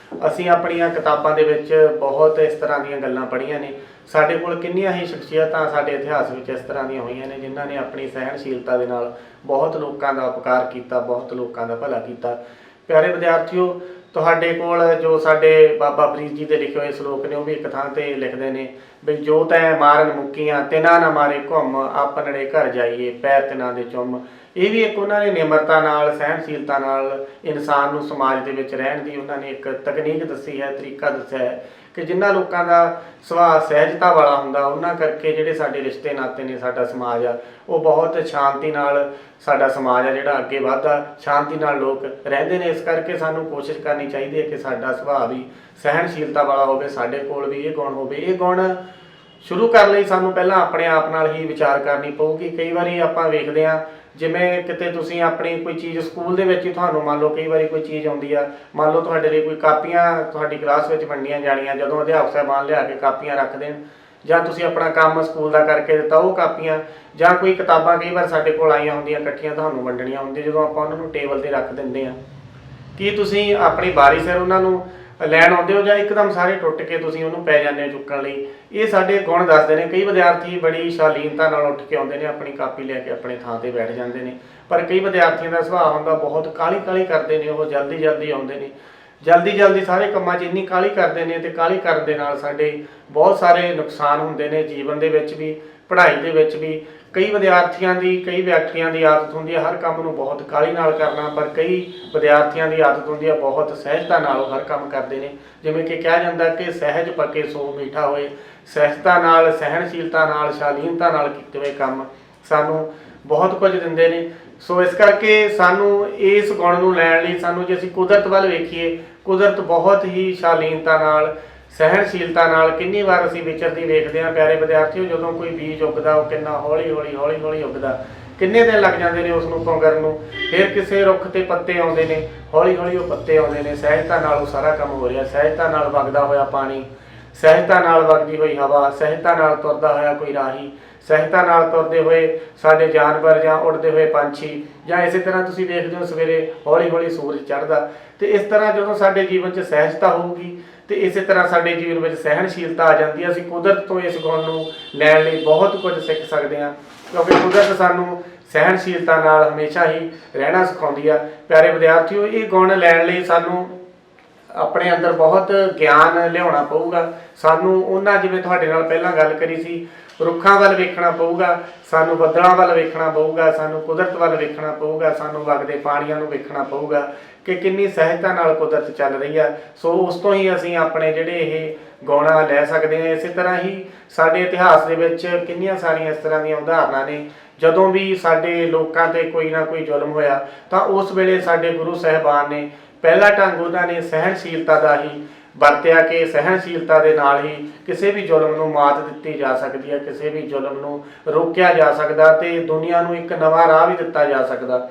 ਅਸੀਂ ਆਪਣੀਆਂ ਕਿਤਾਬਾਂ ਦੇ ਵਿੱਚ ਬਹੁਤ ਇਸ ਤਰ੍ਹਾਂ ਦੀਆਂ ਗੱਲਾਂ ਪੜ੍ਹੀਆਂ ਨੇ। ਸਾਡੇ ਕੋਲ ਕਿੰਨੀਆਂ ਹੀ ਸ਼ਖਸੀਅਤਾਂ ਸਾਡੇ ਇਤਿਹਾਸ ਵਿੱਚ ਇਸ ਤਰ੍ਹਾਂ ਦੀਆਂ ਹੋਈਆਂ ਨੇ ਜਿਨ੍ਹਾਂ ਨੇ ਆਪਣੀ ਸਹਿਣਸ਼ੀਲਤਾ ਦੇ ਨਾਲ ਬਹੁਤ ਲੋਕਾਂ ਦਾ ਉਪਕਾਰ ਕੀਤਾ, ਬਹੁਤ ਲੋਕਾਂ ਦਾ ਭਲਾ ਕੀਤਾ। ਪਿਆਰੇ ਵਿਦਿਆਰਥੀਓ, ਤੁਹਾਡੇ ਕੋਲ ਜੋ ਸਾਡੇ ਬਾਬਾ ਫਰੀਦ ਜੀ ਦੇ ਲਿਖੇ ਹੋਏ ਸ਼ਲੋਕ ਨੇ ਉਹ ਵੀ ਇੱਕ ਥਾਂ ਤੇ ਲਿਖਦੇ ਨੇ ਵੀ ਜੋ ਤੈਂ ਮਾਰਨ ਮੁੱਕੀਆਂ ਤਿਨਾ ਨਾ ਮਾਰੇ ਘੁੰਮ, ਆਪਣੜੇ ਘਰ ਜਾਈਏ ਪੈਰ ਤਿਨਾ ਦੇ ਚੁੰਮ। ਇਹ ਵੀ ਇੱਕ ਉਹਨਾਂ ਨੇ ਨਿਮਰਤਾ ਨਾਲ, ਸਹਿਣਸ਼ੀਲਤਾ ਨਾਲ ਇਨਸਾਨ ਨੂੰ ਸਮਾਜ ਦੇ ਵਿੱਚ ਰਹਿਣ ਦੀ ਉਹਨਾਂ ਨੇ ਇੱਕ ਤਕਨੀਕ ਦੱਸੀ ਹੈ, ਤਰੀਕਾ ਦੱਸਿਆ ਹੈ ਕਿ ਜਿਨ੍ਹਾਂ ਲੋਕਾਂ ਦਾ ਸੁਭਾਅ ਸਹਿਜਤਾ ਵਾਲਾ ਹੁੰਦਾ ਉਹਨਾਂ ਕਰਕੇ ਜਿਹੜੇ ਸਾਡੇ ਰਿਸ਼ਤੇ ਨਾਤੇ ਨੇ, ਸਾਡਾ ਸਮਾਜ ਆ ਉਹ ਬਹੁਤ ਸ਼ਾਂਤੀ ਨਾਲ, ਸਾਡਾ ਸਮਾਜ ਆ ਜਿਹੜਾ ਅੱਗੇ ਵੱਧਦਾ, ਸ਼ਾਂਤੀ ਨਾਲ ਲੋਕ ਰਹਿੰਦੇ ਨੇ। ਇਸ ਕਰਕੇ ਸਾਨੂੰ ਕੋਸ਼ਿਸ਼ ਕਰਨੀ ਚਾਹੀਦੀ ਹੈ ਕਿ ਸਾਡਾ ਸੁਭਾਅ ਵੀ ਸਹਿਣਸ਼ੀਲਤਾ ਵਾਲਾ ਹੋਵੇ, ਸਾਡੇ ਕੋਲ ਵੀ ਇਹ ਗੁਣ ਹੋਵੇ। ਇਹ ਗੁਣ ਸ਼ੁਰੂ ਕਰਨ ਲਈ ਸਾਨੂੰ ਪਹਿਲਾਂ ਆਪਣੇ ਆਪ ਨਾਲ ਹੀ ਵਿਚਾਰ ਕਰਨੀ ਪਊਗੀ। ਕਈ ਵਾਰੀ ਆਪਾਂ ਵੇਖਦੇ ਹਾਂ ਜਿਵੇਂ ਕਿਤੇ ਤੁਸੀਂ ਆਪਣੀ ਕੋਈ ਚੀਜ਼ ਸਕੂਲ ਦੇ ਵਿੱਚ ਹੀ ਤੁਹਾਨੂੰ ਮੰਨ ਲਓ ਕਈ ਵਾਰੀ ਕੋਈ ਚੀਜ਼ ਆਉਂਦੀ ਆ, ਮੰਨ ਲਓ ਤੁਹਾਡੇ ਲਈ ਕੋਈ ਕਾਪੀਆਂ ਤੁਹਾਡੀ ਕਲਾਸ ਵਿੱਚ ਵੰਡੀਆਂ ਜਾਣੀਆਂ, ਜਦੋਂ ਅਧਿਆਪਕ ਸਾਹਿਬਾਨ ਲਿਆ ਕੇ ਕਾਪੀਆਂ ਰੱਖ ਦੇਣ ਜਾਂ ਤੁਸੀਂ ਆਪਣਾ ਕੰਮ ਸਕੂਲ ਦਾ ਕਰਕੇ ਦਿੱਤਾ ਉਹ ਕਾਪੀਆਂ ਜਾਂ ਕੋਈ ਕਿਤਾਬਾਂ ਕਈ ਵਾਰ ਸਾਡੇ ਕੋਲ ਆਈਆਂ ਹੁੰਦੀਆਂ ਇਕੱਠੀਆਂ ਤੁਹਾਨੂੰ ਵੰਡਣੀਆਂ ਹੁੰਦੀਆਂ, ਜਦੋਂ ਆਪਾਂ ਉਹਨਾਂ ਨੂੰ ਟੇਬਲ ਤੇ ਰੱਖ ਦਿੰਦੇ ਹਾਂ, ਕੀ ਤੁਸੀਂ ਆਪਣੀ ਵਾਰੀ ਸਿਰ ਉਹਨਾਂ ਨੂੰ ਲੈਣ ਆਉਂਦੇ ਹੋ ਜਾਂ ਇੱਕਦਮ ਸਾਰੇ ਟੁੱਟ ਕੇ ਤੁਸੀਂ ਉਹਨੂੰ ਪੈ ਜਾਂਦੇ ਹੋ ਚੁੱਕਣ ਲਈ? ਇਹ ਸਾਡੇ ਗੁਣ ਦੱਸਦੇ ਨੇ। ਕਈ ਵਿਦਿਆਰਥੀ ਬੜੀ ਸ਼ਾਲੀਨਤਾ ਨਾਲ ਉੱਠ ਕੇ ਆਉਂਦੇ ਨੇ, ਆਪਣੀ ਕਾਪੀ ਲੈ ਕੇ ਆਪਣੇ ਥਾਂ ਤੇ ਬੈਠ ਜਾਂਦੇ ਨੇ, ਪਰ ਕਈ ਵਿਦਿਆਰਥੀਆਂ ਦਾ ਸੁਭਾਅ ਹੁੰਦਾ ਬਹੁਤ ਕਾਹਲੀ ਕਰਦੇ ਨੇ, ਉਹ ਜਲਦੀ ਆਉਂਦੇ ਨੇ, ਜਲਦੀ ਸਾਰੇ ਕੰਮਾਂ 'ਚ ਇੰਨੀ ਕਾਹਲੀ ਕਰਦੇ ਨੇ ਤੇ ਕਾਹਲੀ ਕਰਨ ਦੇ ਨਾਲ ਸਾਡੇ ਬਹੁਤ ਸਾਰੇ ਨੁਕਸਾਨ ਹੁੰਦੇ ਨੇ ਜੀਵਨ ਦੇ ਵਿੱਚ ਵੀ, ਪੜ੍ਹਾਈ ਦੇ ਵਿੱਚ ਵੀ। ਕਈ ਵਿਦਿਆਰਥੀਆਂ ਦੀ, ਕਈ ਵਿਅਕਤੀਆਂ ਦੀ ਆਦਤ ਹੁੰਦੀ ਹੈ ਹਰ ਕੰਮ ਨੂੰ ਬਹੁਤ ਕਾਹਲੀ ਨਾਲ ਕਰਨਾ, ਪਰ ਕਈ ਵਿਦਿਆਰਥੀਆਂ ਦੀ ਆਦਤ ਹੁੰਦੀ ਹੈ ਬਹੁਤ ਸਹਿਜਤਾ ਨਾਲ ਉਹ ਹਰ ਕੰਮ ਕਰਦੇ ਨੇ। ਜਿਵੇਂ ਕਿ ਕਿਹਾ ਜਾਂਦਾ ਕਿ ਸਹਿਜ ਪੱਕੇ ਸੋ ਮੀਠਾ ਹੋਏ, ਸਹਿਜਤਾ ਨਾਲ, ਸਹਿਣਸ਼ੀਲਤਾ ਨਾਲ, ਸ਼ਾਲੀਨਤਾ ਨਾਲ ਕੀਤੇ ਹੋਏ ਕੰਮ ਸਾਨੂੰ ਬਹੁਤ ਕੁਝ ਦਿੰਦੇ ਨੇ। ਸੋ ਇਸ ਕਰਕੇ ਸਾਨੂੰ ਇਸ ਗੁਣ ਨੂੰ ਲੈਣ ਲਈ ਸਾਨੂੰ, ਜੇ ਅਸੀਂ ਕੁਦਰਤ ਵੱਲ ਵੇਖੀਏ, ਕੁਦਰਤ ਬਹੁਤ ਹੀ ਸ਼ਾਲੀਨਤਾ ਨਾਲ, ਸਹਿਣਸ਼ੀਲਤਾ ਨਾਲ ਕਿੰਨੀ ਵਾਰ ਅਸੀਂ ਵਿਚਰਦੀ ਵੇਖਦੇ ਹਾਂ। ਪਿਆਰੇ ਵਿਦਿਆਰਥੀਓ, ਜਦੋਂ ਕੋਈ ਬੀਜ ਉੱਗਦਾ ਉਹ ਕਿੰਨਾ ਹੌਲੀ ਹੌਲੀ ਉੱਗਦਾ, ਕਿੰਨੇ ਦਿਨ ਲੱਗ ਜਾਂਦੇ ਨੇ ਉਸ ਨੂੰ ਪੁੰਗਰਨ ਨੂੰ। ਫਿਰ ਕਿਸੇ ਰੁੱਖ ਤੇ ਪੱਤੇ ਆਉਂਦੇ ਨੇ, ਹੌਲੀ ਉਹ ਪੱਤੇ ਆਉਂਦੇ ਨੇ, ਸਹਿਜਤਾ ਨਾਲ ਉਹ ਸਾਰਾ ਕੰਮ ਹੋ ਰਿਹਾ, ਸਹਿਜਤਾ ਨਾਲ ਵਗਦਾ ਹੋਇਆ ਪਾਣੀ, ਸਹਿਜਤਾ ਨਾਲ ਵਗਦੀ ਹੋਈ ਹਵਾ, ਸਹਿਜਤਾ ਨਾਲ ਤੁਰਦਾ ਹੋਇਆ ਕੋਈ ਰਾਹੀ, ਸਹਿਜਤਾ ਨਾਲ ਤੁਰਦੇ ਹੋਏ ਸਾਡੇ ਜਾਨਵਰ ਜਾਂ ਉੱਡਦੇ ਹੋਏ ਪੰਛੀ, ਜਾਂ ਇਸੇ ਤਰ੍ਹਾਂ ਤੁਸੀਂ ਵੇਖਦੇ ਹੋ ਸਵੇਰੇ ਹੌਲੀ ਸੂਰਜ ਚੜ੍ਹਦਾ। ਤੇ ਇਸ ਤਰ੍ਹਾਂ ਜਦੋਂ ਸਾਡੇ ਜੀਵਨ 'ਚ ਸਹਿਜਤਾ ਹੋਊਗੀ ਤੇ ਇਸੇ ਤਰ੍ਹਾਂ ਸਾਡੇ ਜੀਵਨ ਵਿੱਚ ਸਹਿਣਸ਼ੀਲਤਾ ਆ ਜਾਂਦੀ ਹੈ। ਅਸੀਂ ਕੁਦਰਤ ਤੋਂ ਇਸ ਗੁਣ ਨੂੰ ਲੈਣ ਲਈ ਬਹੁਤ ਕੁਝ ਸਿੱਖ ਸਕਦੇ ਹਾਂ, ਕਿਉਂਕਿ ਕੁਦਰਤ ਸਾਨੂੰ ਸਹਿਣਸ਼ੀਲਤਾ ਨਾਲ ਹਮੇਸ਼ਾ ਹੀ ਰਹਿਣਾ ਸਿਖਾਉਂਦੀ ਆ। ਪਿਆਰੇ ਵਿਦਿਆਰਥੀਓ, ਇਹ ਗੁਣ ਲੈਣ ਲਈ ਸਾਨੂੰ ਆਪਣੇ ਅੰਦਰ ਬਹੁਤ ਗਿਆਨ ਲਿਆਉਣਾ ਪਊਗਾ। ਸਾਨੂੰ ਉਹਨਾਂ, ਜਿਵੇਂ ਤੁਹਾਡੇ ਨਾਲ ਪਹਿਲਾਂ ਗੱਲ ਕਰੀ ਸੀ, ਰੁੱਖਾਂ ਵੱਲ ਵੇਖਣਾ ਪਊਗਾ, ਸਾਨੂੰ ਬੱਦਲਾਂ ਵੱਲ ਵੇਖਣਾ ਪਊਗਾ, ਸਾਨੂੰ ਕੁਦਰਤ ਵੱਲ ਵੇਖਣਾ ਪਊਗਾ, ਸਾਨੂੰ ਵਗਦੇ ਪਾਣੀਆਂ ਨੂੰ ਵੇਖਣਾ ਪਊਗਾ ਕਿ ਕਿੰਨੀ ਸਹਿਜਤਾ ਨਾਲ ਕੁਦਰਤ ਚੱਲ ਰਹੀ ਆ। ਸੋ ਉਸ ਤੋਂ ਹੀ ਅਸੀਂ ਆਪਣੇ ਜਿਹੜੇ ਇਹ ਗੁਣ ਲੈ ਸਕਦੇ ਹਾਂ। ਇਸੇ ਤਰ੍ਹਾਂ ਹੀ ਸਾਡੇ ਇਤਿਹਾਸ ਦੇ ਵਿੱਚ ਕਿੰਨੀਆਂ ਸਾਰੀਆਂ ਇਸ ਤਰ੍ਹਾਂ ਦੀਆਂ ਉਦਾਹਰਨਾਂ ਨੇ, ਜਦੋਂ ਵੀ ਸਾਡੇ ਲੋਕਾਂ ਤੇ ਕੋਈ ਨਾ ਕੋਈ ਜ਼ੁਲਮ ਹੋਇਆ ਤਾਂ ਉਸ ਵੇਲੇ ਸਾਡੇ ਗੁਰੂ ਸਾਹਿਬਾਨ ਨੇ ਪਹਿਲਾ ਢੰਗ ਉਹਨਾਂ ਨੇ ਸਹਿਣਸ਼ੀਲਤਾ ਦਾ ਹੀ ਵਰਤਿਆ ਕਿ ਸਹਿਣਸ਼ੀਲਤਾ ਦੇ ਨਾਲ ਹੀ ਕਿਸੇ ਵੀ ਜ਼ੁਲਮ ਨੂੰ ਮਾਤ ਦਿੱਤੀ ਜਾ ਸਕਦੀ ਹੈ, ਕਿਸੇ ਵੀ ਜ਼ੁਲਮ ਨੂੰ ਰੋਕਿਆ ਜਾ ਸਕਦਾ ਤੇ ਦੁਨੀਆ ਨੂੰ ਇੱਕ ਨਵਾਂ ਰਾਹ ਵੀ ਦਿੱਤਾ ਜਾ ਸਕਦਾ।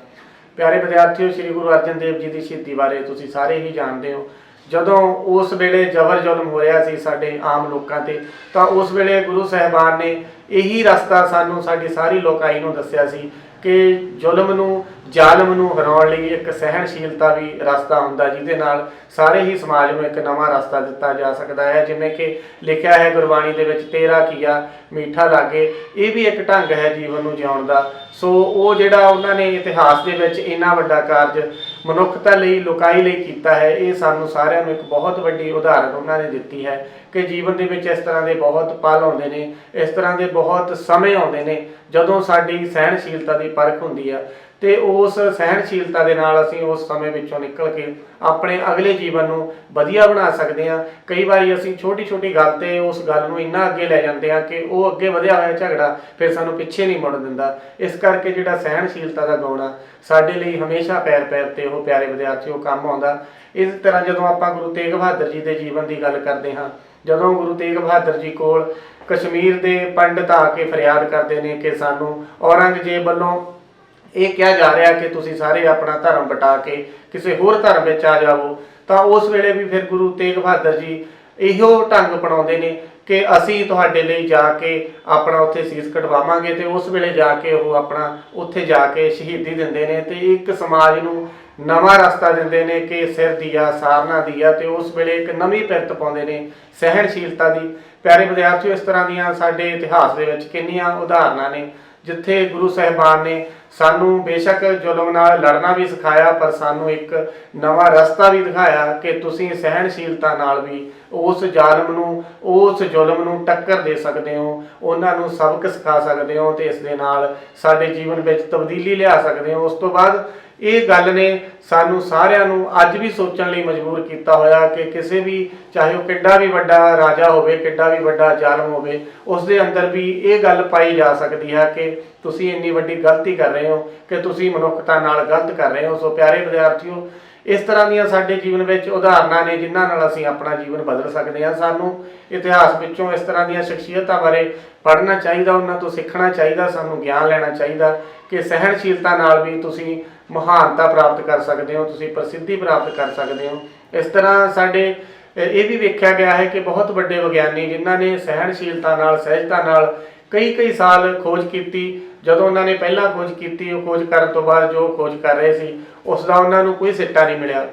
ਪਿਆਰੇ ਵਿਦਿਆਰਥੀਓ, ਸ੍ਰੀ ਗੁਰੂ ਅਰਜਨ ਦੇਵ ਜੀ ਦੀ ਸ਼ਹੀਦੀ ਬਾਰੇ ਤੁਸੀਂ ਸਾਰੇ ਹੀ ਜਾਣਦੇ ਹੋ। ਜਦੋਂ ਉਸ ਵੇਲੇ ਜ਼ਬਰ ਜ਼ੁਲਮ ਹੋ ਰਿਹਾ ਸੀ ਸਾਡੇ ਆਮ ਲੋਕਾਂ ਤੇ, ਤਾਂ ਉਸ ਵੇਲੇ ਗੁਰੂ ਸਾਹਿਬਾਨ ਨੇ ਇਹੀ ਰਸਤਾ ਸਾਨੂੰ, ਸਾਡੀ ਸਾਰੀ ਲੋਕਾਈ ਨੂੰ ਦੱਸਿਆ ਸੀ ਕਿ ਜ਼ੁਲਮ ਨੂੰ, ਜ਼ਾਲਮ ਨੂੰ ਹਰਾਉਣ ਲਈ ਇੱਕ ਸਹਿਣਸ਼ੀਲਤਾ ਵੀ ਰਸਤਾ ਹੁੰਦਾ, ਜਿਹਦੇ ਨਾਲ ਸਾਰੇ ਹੀ ਸਮਾਜ ਨੂੰ ਇੱਕ ਨਵਾਂ ਰਸਤਾ ਦਿੱਤਾ ਜਾ ਸਕਦਾ ਹੈ। ਜਿਵੇਂ ਕਿ ਲਿਖਿਆ ਹੈ ਗੁਰਬਾਣੀ ਦੇ ਵਿੱਚ, ਤੇਰਾ ਕੀਆ ਮੀਠਾ ਲਾਗੇ, ਇਹ ਵੀ ਇੱਕ ਢੰਗ ਹੈ ਜੀਵਨ ਨੂੰ ਜਿਉਣ ਦਾ। ਸੋ ਉਹ ਜਿਹੜਾ ਉਹਨਾਂ ਨੇ ਇਤਿਹਾਸ ਦੇ ਵਿੱਚ ਇੰਨਾ ਵੱਡਾ ਕਾਰਜ ਮਨੁੱਖਤਾ ਲਈ, ਲੋਕਾਈ ਲਈ ਕੀਤਾ ਹੈ, ਇਹ ਸਾਨੂੰ ਸਾਰਿਆਂ ਨੂੰ ਇੱਕ ਬਹੁਤ ਵੱਡੀ ਉਦਾਹਰਨ ਉਹਨਾਂ ਨੇ ਦਿੱਤੀ ਹੈ ਕਿ ਜੀਵਨ ਦੇ ਵਿੱਚ ਇਸ ਤਰ੍ਹਾਂ ਦੇ ਬਹੁਤ ਪਲ ਆਉਂਦੇ ਨੇ, ਇਸ ਤਰ੍ਹਾਂ ਦੇ ਬਹੁਤ ਸਮੇਂ ਆਉਂਦੇ ਨੇ ਜਦੋਂ ਸਾਡੀ ਸਹਿਣਸ਼ੀਲਤਾ ਦੀ ਪਰਖ ਹੁੰਦੀ ਆ ਤੇ ਉਸ ਸਹਿਣਸ਼ੀਲਤਾ ਦੇ ਨਾਲ ਅਸੀਂ ਉਸ ਸਮੇਂ ਵਿੱਚੋਂ ਨਿਕਲ ਕੇ ਆਪਣੇ ਅਗਲੇ ਜੀਵਨ ਨੂੰ ਵਧੀਆ ਬਣਾ ਸਕਦੇ ਹਾਂ। ਕਈ ਵਾਰੀ ਅਸੀਂ ਛੋਟੀ ਗੱਲ ਤੇ ਉਸ ਗੱਲ ਨੂੰ ਇੰਨਾ ਅੱਗੇ ਲੈ ਜਾਂਦੇ ਹਾਂ ਕਿ ਉਹ ਅੱਗੇ ਵਧਿਆ ਹੋਇਆ ਝਗੜਾ ਫਿਰ ਸਾਨੂੰ ਪਿੱਛੇ ਨਹੀਂ ਮੁੜਨ ਦਿੰਦਾ। ਇਸ ਕਰਕੇ ਜਿਹੜਾ ਸਹਿਣਸ਼ੀਲਤਾ ਦਾ ਗੁਣ ਆ ਸਾਡੇ ਲਈ ਹਮੇਸ਼ਾ ਪੈਰ ਤੇ ਉਹ, ਪਿਆਰੇ ਵਿਦਿਆਰਥੀਓ, ਕੰਮ ਆਉਂਦਾ। ਇਸ ਤਰ੍ਹਾਂ ਜਦੋਂ ਆਪਾਂ ਗੁਰੂ ਤੇਗ ਬਹਾਦਰ ਜੀ ਦੇ ਜੀਵਨ ਦੀ ਗੱਲ ਕਰਦੇ ਹਾਂ, ਜਦੋਂ ਗੁਰੂ ਤੇਗ ਬਹਾਦਰ ਜੀ ਕੋਲ ਕਸ਼ਮੀਰ ਦੇ ਪੰਡਤ ਆ ਕੇ ਫਰਿਆਦ ਕਰਦੇ ਨੇ ਕਿ ਸਾਨੂੰ ਔਰੰਗਜ਼ੇਬ ਵੱਲੋਂ ਇਹ ਕਿਹਾ ਜਾ ਰਿਹਾ ਕਿ ਤੁਸੀਂ ਸਾਰੇ ਆਪਣਾ ਧਰਮ ਵਟਾ ਕੇ ਕਿਸੇ ਹੋਰ ਧਰਮ ਵਿੱਚ ਆ ਜਾਵੋ, ਤਾਂ ਉਸ ਵੇਲੇ ਵੀ ਫਿਰ ਗੁਰੂ ਤੇਗ ਬਹਾਦਰ ਜੀ ਇਹੋ ਢੰਗ ਅਪਣਾਉਂਦੇ ਨੇ ਕਿ ਅਸੀਂ ਤੁਹਾਡੇ ਲਈ ਜਾ ਕੇ ਆਪਣਾ ਉੱਥੇ ਸੀਸ ਕਟਵਾਵਾਂਗੇ, ਤੇ ਉਸ ਵੇਲੇ ਜਾ ਕੇ ਉਹ ਆਪਣਾ ਉੱਥੇ ਜਾ ਕੇ ਸ਼ਹੀਦੀ ਦਿੰਦੇ ਨੇ ਤੇ ਇੱਕ ਸਮਾਜ ਨੂੰ ਨਵਾਂ ਰਸਤਾ ਦਿੰਦੇ ਨੇ ਕਿ ਸਿਰ ਦੀਆ ਸਾਰਨਾ ਦੀਆ, ਤੇ ਉਸ ਵੇਲੇ ਇੱਕ ਨਵੀਂ ਪਿਰਤ ਪਾਉਂਦੇ ਨੇ ਸਹਿਣਸ਼ੀਲਤਾ ਦੀ। ਪਿਆਰੇ ਵਿਦਿਆਰਥੀਓ, ਇਸ ਤਰ੍ਹਾਂ ਦੀਆਂ ਸਾਡੇ ਇਤਿਹਾਸ ਦੇ ਵਿੱਚ ਕਿੰਨੀਆਂ ਉਦਾਹਰਨਾਂ ਨੇ ਜਿੱਥੇ ਗੁਰੂ ਸਾਹਿਬਾਨ ਨੇ ਸਾਨੂੰ ਬੇਸ਼ੱਕ ਜ਼ੁਲਮ ਨਾਲ ਲੜਨਾ ਵੀ ਸਿਖਾਇਆ, ਪਰ ਸਾਨੂੰ ਇੱਕ ਨਵਾਂ ਰਸਤਾ ਵੀ ਦਿਖਾਇਆ ਕਿ ਤੁਸੀਂ ਸਹਿਣਸ਼ੀਲਤਾ ਨਾਲ ਵੀ ਉਸ ਜ਼ਾਲਮ ਨੂੰ, ਉਸ ਜ਼ੁਲਮ ਨੂੰ ਟੱਕਰ ਦੇ ਸਕਦੇ ਹੋ, ਉਹਨਾਂ ਨੂੰ ਸਬਕ ਸਿਖਾ ਸਕਦੇ ਹੋ, ਤੇ ਇਸ ਦੇ ਨਾਲ ਸਾਡੇ ਜੀਵਨ ਵਿੱਚ ਤਬਦੀਲੀ ਲਿਆ ਸਕਦੇ ਹੋ। ਉਸ ਤੋਂ ਬਾਅਦ ਇਹ ਗੱਲ ਨੇ ਸਾਨੂੰ ਸਾਰਿਆਂ ਨੂੰ ਅੱਜ ਵੀ ਸੋਚਣ ਲਈ ਮਜਬੂਰ ਕੀਤਾ ਹੋਇਆ ਕਿ ਕਿਸੇ ਵੀ, ਚਾਹੇ ਉਹ ਕਿੱਡਾ ਵੀ ਵੱਡਾ ਰਾਜਾ ਹੋਵੇ, ਕਿੱਡਾ ਵੀ ਵੱਡਾ ਜ਼ਾਲਮ ਹੋਵੇ, ਉਸ ਦੇ ਅੰਦਰ ਵੀ ਇਹ ਗੱਲ ਪਾਈ ਜਾ ਸਕਦੀ ਹੈ ਕਿ ਤੁਸੀਂ ਇੰਨੀ ਵੱਡੀ ਗਲਤੀ ਕਰ ਰਹੇ ਹੋ, ਕਿ ਤੁਸੀਂ ਮਨੁੱਖਤਾ ਨਾਲ ਗਲਤ ਕਰ ਰਹੇ ਹੋ। ਸੋ ਪਿਆਰੇ ਵਿਦਿਆਰਥੀਓ, ਇਸ ਤਰ੍ਹਾਂ ਦੀਆਂ ਸਾਡੇ ਜੀਵਨ ਵਿੱਚ ਉਦਾਹਰਨਾਂ ਨੇ ਜਿਨ੍ਹਾਂ ਨਾਲ ਅਸੀਂ ਆਪਣਾ ਜੀਵਨ ਬਦਲ ਸਕਦੇ ਹਾਂ। ਸਾਨੂੰ ਇਤਿਹਾਸ ਵਿੱਚੋਂ ਇਸ ਤਰ੍ਹਾਂ ਦੀਆਂ ਸ਼ਖਸੀਅਤਾਂ ਬਾਰੇ ਪੜ੍ਹਨਾ ਚਾਹੀਦਾ, ਉਹਨਾਂ ਤੋਂ ਸਿੱਖਣਾ ਚਾਹੀਦਾ, ਸਾਨੂੰ ਗਿਆਨ ਲੈਣਾ ਚਾਹੀਦਾ ਕਿ ਸਹਿਣਸ਼ੀਲਤਾ ਨਾਲ ਵੀ ਤੁਸੀਂ ਮਹਾਨਤਾ ਪ੍ਰਾਪਤ ਕਰ ਸਕਦੇ ਹੋ, ਤੁਸੀਂ ਪ੍ਰਸਿੱਧੀ ਪ੍ਰਾਪਤ ਕਰ ਸਕਦੇ ਹੋ। ਇਸ ਤਰ੍ਹਾਂ ਸਾਡੇ ਇਹ ਵੀ ਵੇਖਿਆ ਗਿਆ ਹੈ ਕਿ ਬਹੁਤ ਵੱਡੇ ਵਿਗਿਆਨੀ ਜਿਨ੍ਹਾਂ ਨੇ ਸਹਿਣਸ਼ੀਲਤਾ ਨਾਲ, ਸਹਿਜਤਾ ਨਾਲ ਕਈ ਸਾਲ ਖੋਜ ਕੀਤੀ, ਜਦੋਂ ਉਹਨਾਂ ਨੇ ਪਹਿਲਾਂ ਖੋਜ ਕੀਤੀ, ਉਹ ਖੋਜ ਕਰਨ ਤੋਂ ਬਾਅਦ ਜੋ ਖੋਜ ਕਰ ਰਹੇ ਸੀ ਉਸ ਦਾ ਉਹਨਾਂ ਨੂੰ ਕੋਈ ਸਿੱਟਾ ਨਹੀਂ ਮਿਲਿਆ।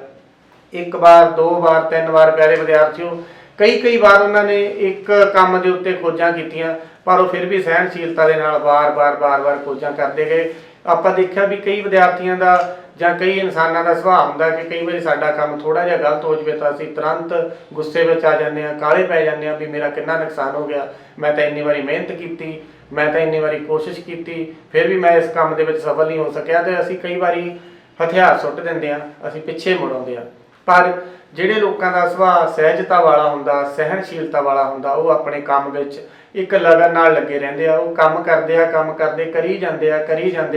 ਇੱਕ ਵਾਰ, ਦੋ ਵਾਰ, ਤਿੰਨ ਵਾਰ, ਪਿਆਰੇ ਵਿਦਿਆਰਥੀਓ, ਕਈ ਵਾਰ ਉਹਨਾਂ ਨੇ ਇੱਕ ਕੰਮ ਦੇ ਉੱਤੇ ਖੋਜਾਂ ਕੀਤੀਆਂ, ਪਰ ਉਹ ਫਿਰ ਵੀ ਸਹਿਣਸ਼ੀਲਤਾ ਦੇ ਨਾਲ ਵਾਰ-ਵਾਰ ਖੋਜਾਂ ਕਰਦੇ ਗਏ। ਆਪਾਂ ਦੇਖਿਆ ਵੀ ਕਈ ਵਿਦਿਆਰਥੀਆਂ ਦਾ ਜਾਂ ਕਈ ਇਨਸਾਨਾਂ ਦਾ ਸੁਭਾਅ ਹੁੰਦਾ ਕਿ ਕਈ ਵਾਰੀ ਸਾਡਾ ਕੰਮ ਥੋੜ੍ਹਾ ਜਿਹਾ ਗਲਤ ਹੋ ਜਾਵੇ ਤਾਂ ਅਸੀਂ ਤੁਰੰਤ ਗੁੱਸੇ ਵਿੱਚ ਆ ਜਾਂਦੇ ਹਾਂ, ਕਾਹਲੇ ਪੈ ਜਾਂਦੇ ਹਾਂ ਵੀ ਮੇਰਾ ਕਿੰਨਾ ਨੁਕਸਾਨ ਹੋ ਗਿਆ, ਮੈਂ ਤਾਂ ਇੰਨੀ ਵਾਰੀ ਮਿਹਨਤ ਕੀਤੀ, ਮੈਂ ਤਾਂ ਇੰਨੀ ਵਾਰੀ ਕੋਸ਼ਿਸ਼ ਕੀਤੀ, ਫਿਰ ਵੀ ਮੈਂ ਇਸ ਕੰਮ ਦੇ ਵਿੱਚ ਸਫਲ ਨਹੀਂ ਹੋ ਸਕਿਆ, ਤੇ ਅਸੀਂ ਕਈ ਵਾਰੀ ਹਥਿਆਰ ਸੁੱਟ ਦਿੰਦੇ ਹਾਂ, ਅਸੀਂ ਪਿੱਛੇ ਮੁੜ ਆਉਂਦੇ ਹਾਂ। ਪਰ ਜਿਹੜੇ ਲੋਕਾਂ ਦਾ ਸੁਭਾਅ ਸਹਿਜਤਾ ਵਾਲਾ ਹੁੰਦਾ, ਸਹਿਣਸ਼ੀਲਤਾ ਵਾਲਾ ਹੁੰਦਾ, ਉਹ ਆਪਣੇ ਕੰਮ ਵਿੱਚ ਇੱਕ ਲਗਨ ਨਾਲ ਲੱਗੇ ਰਹਿੰਦੇ ਆ, ਉਹ ਕੰਮ ਕਰਦੇ ਕਰੀ ਜਾਂਦੇ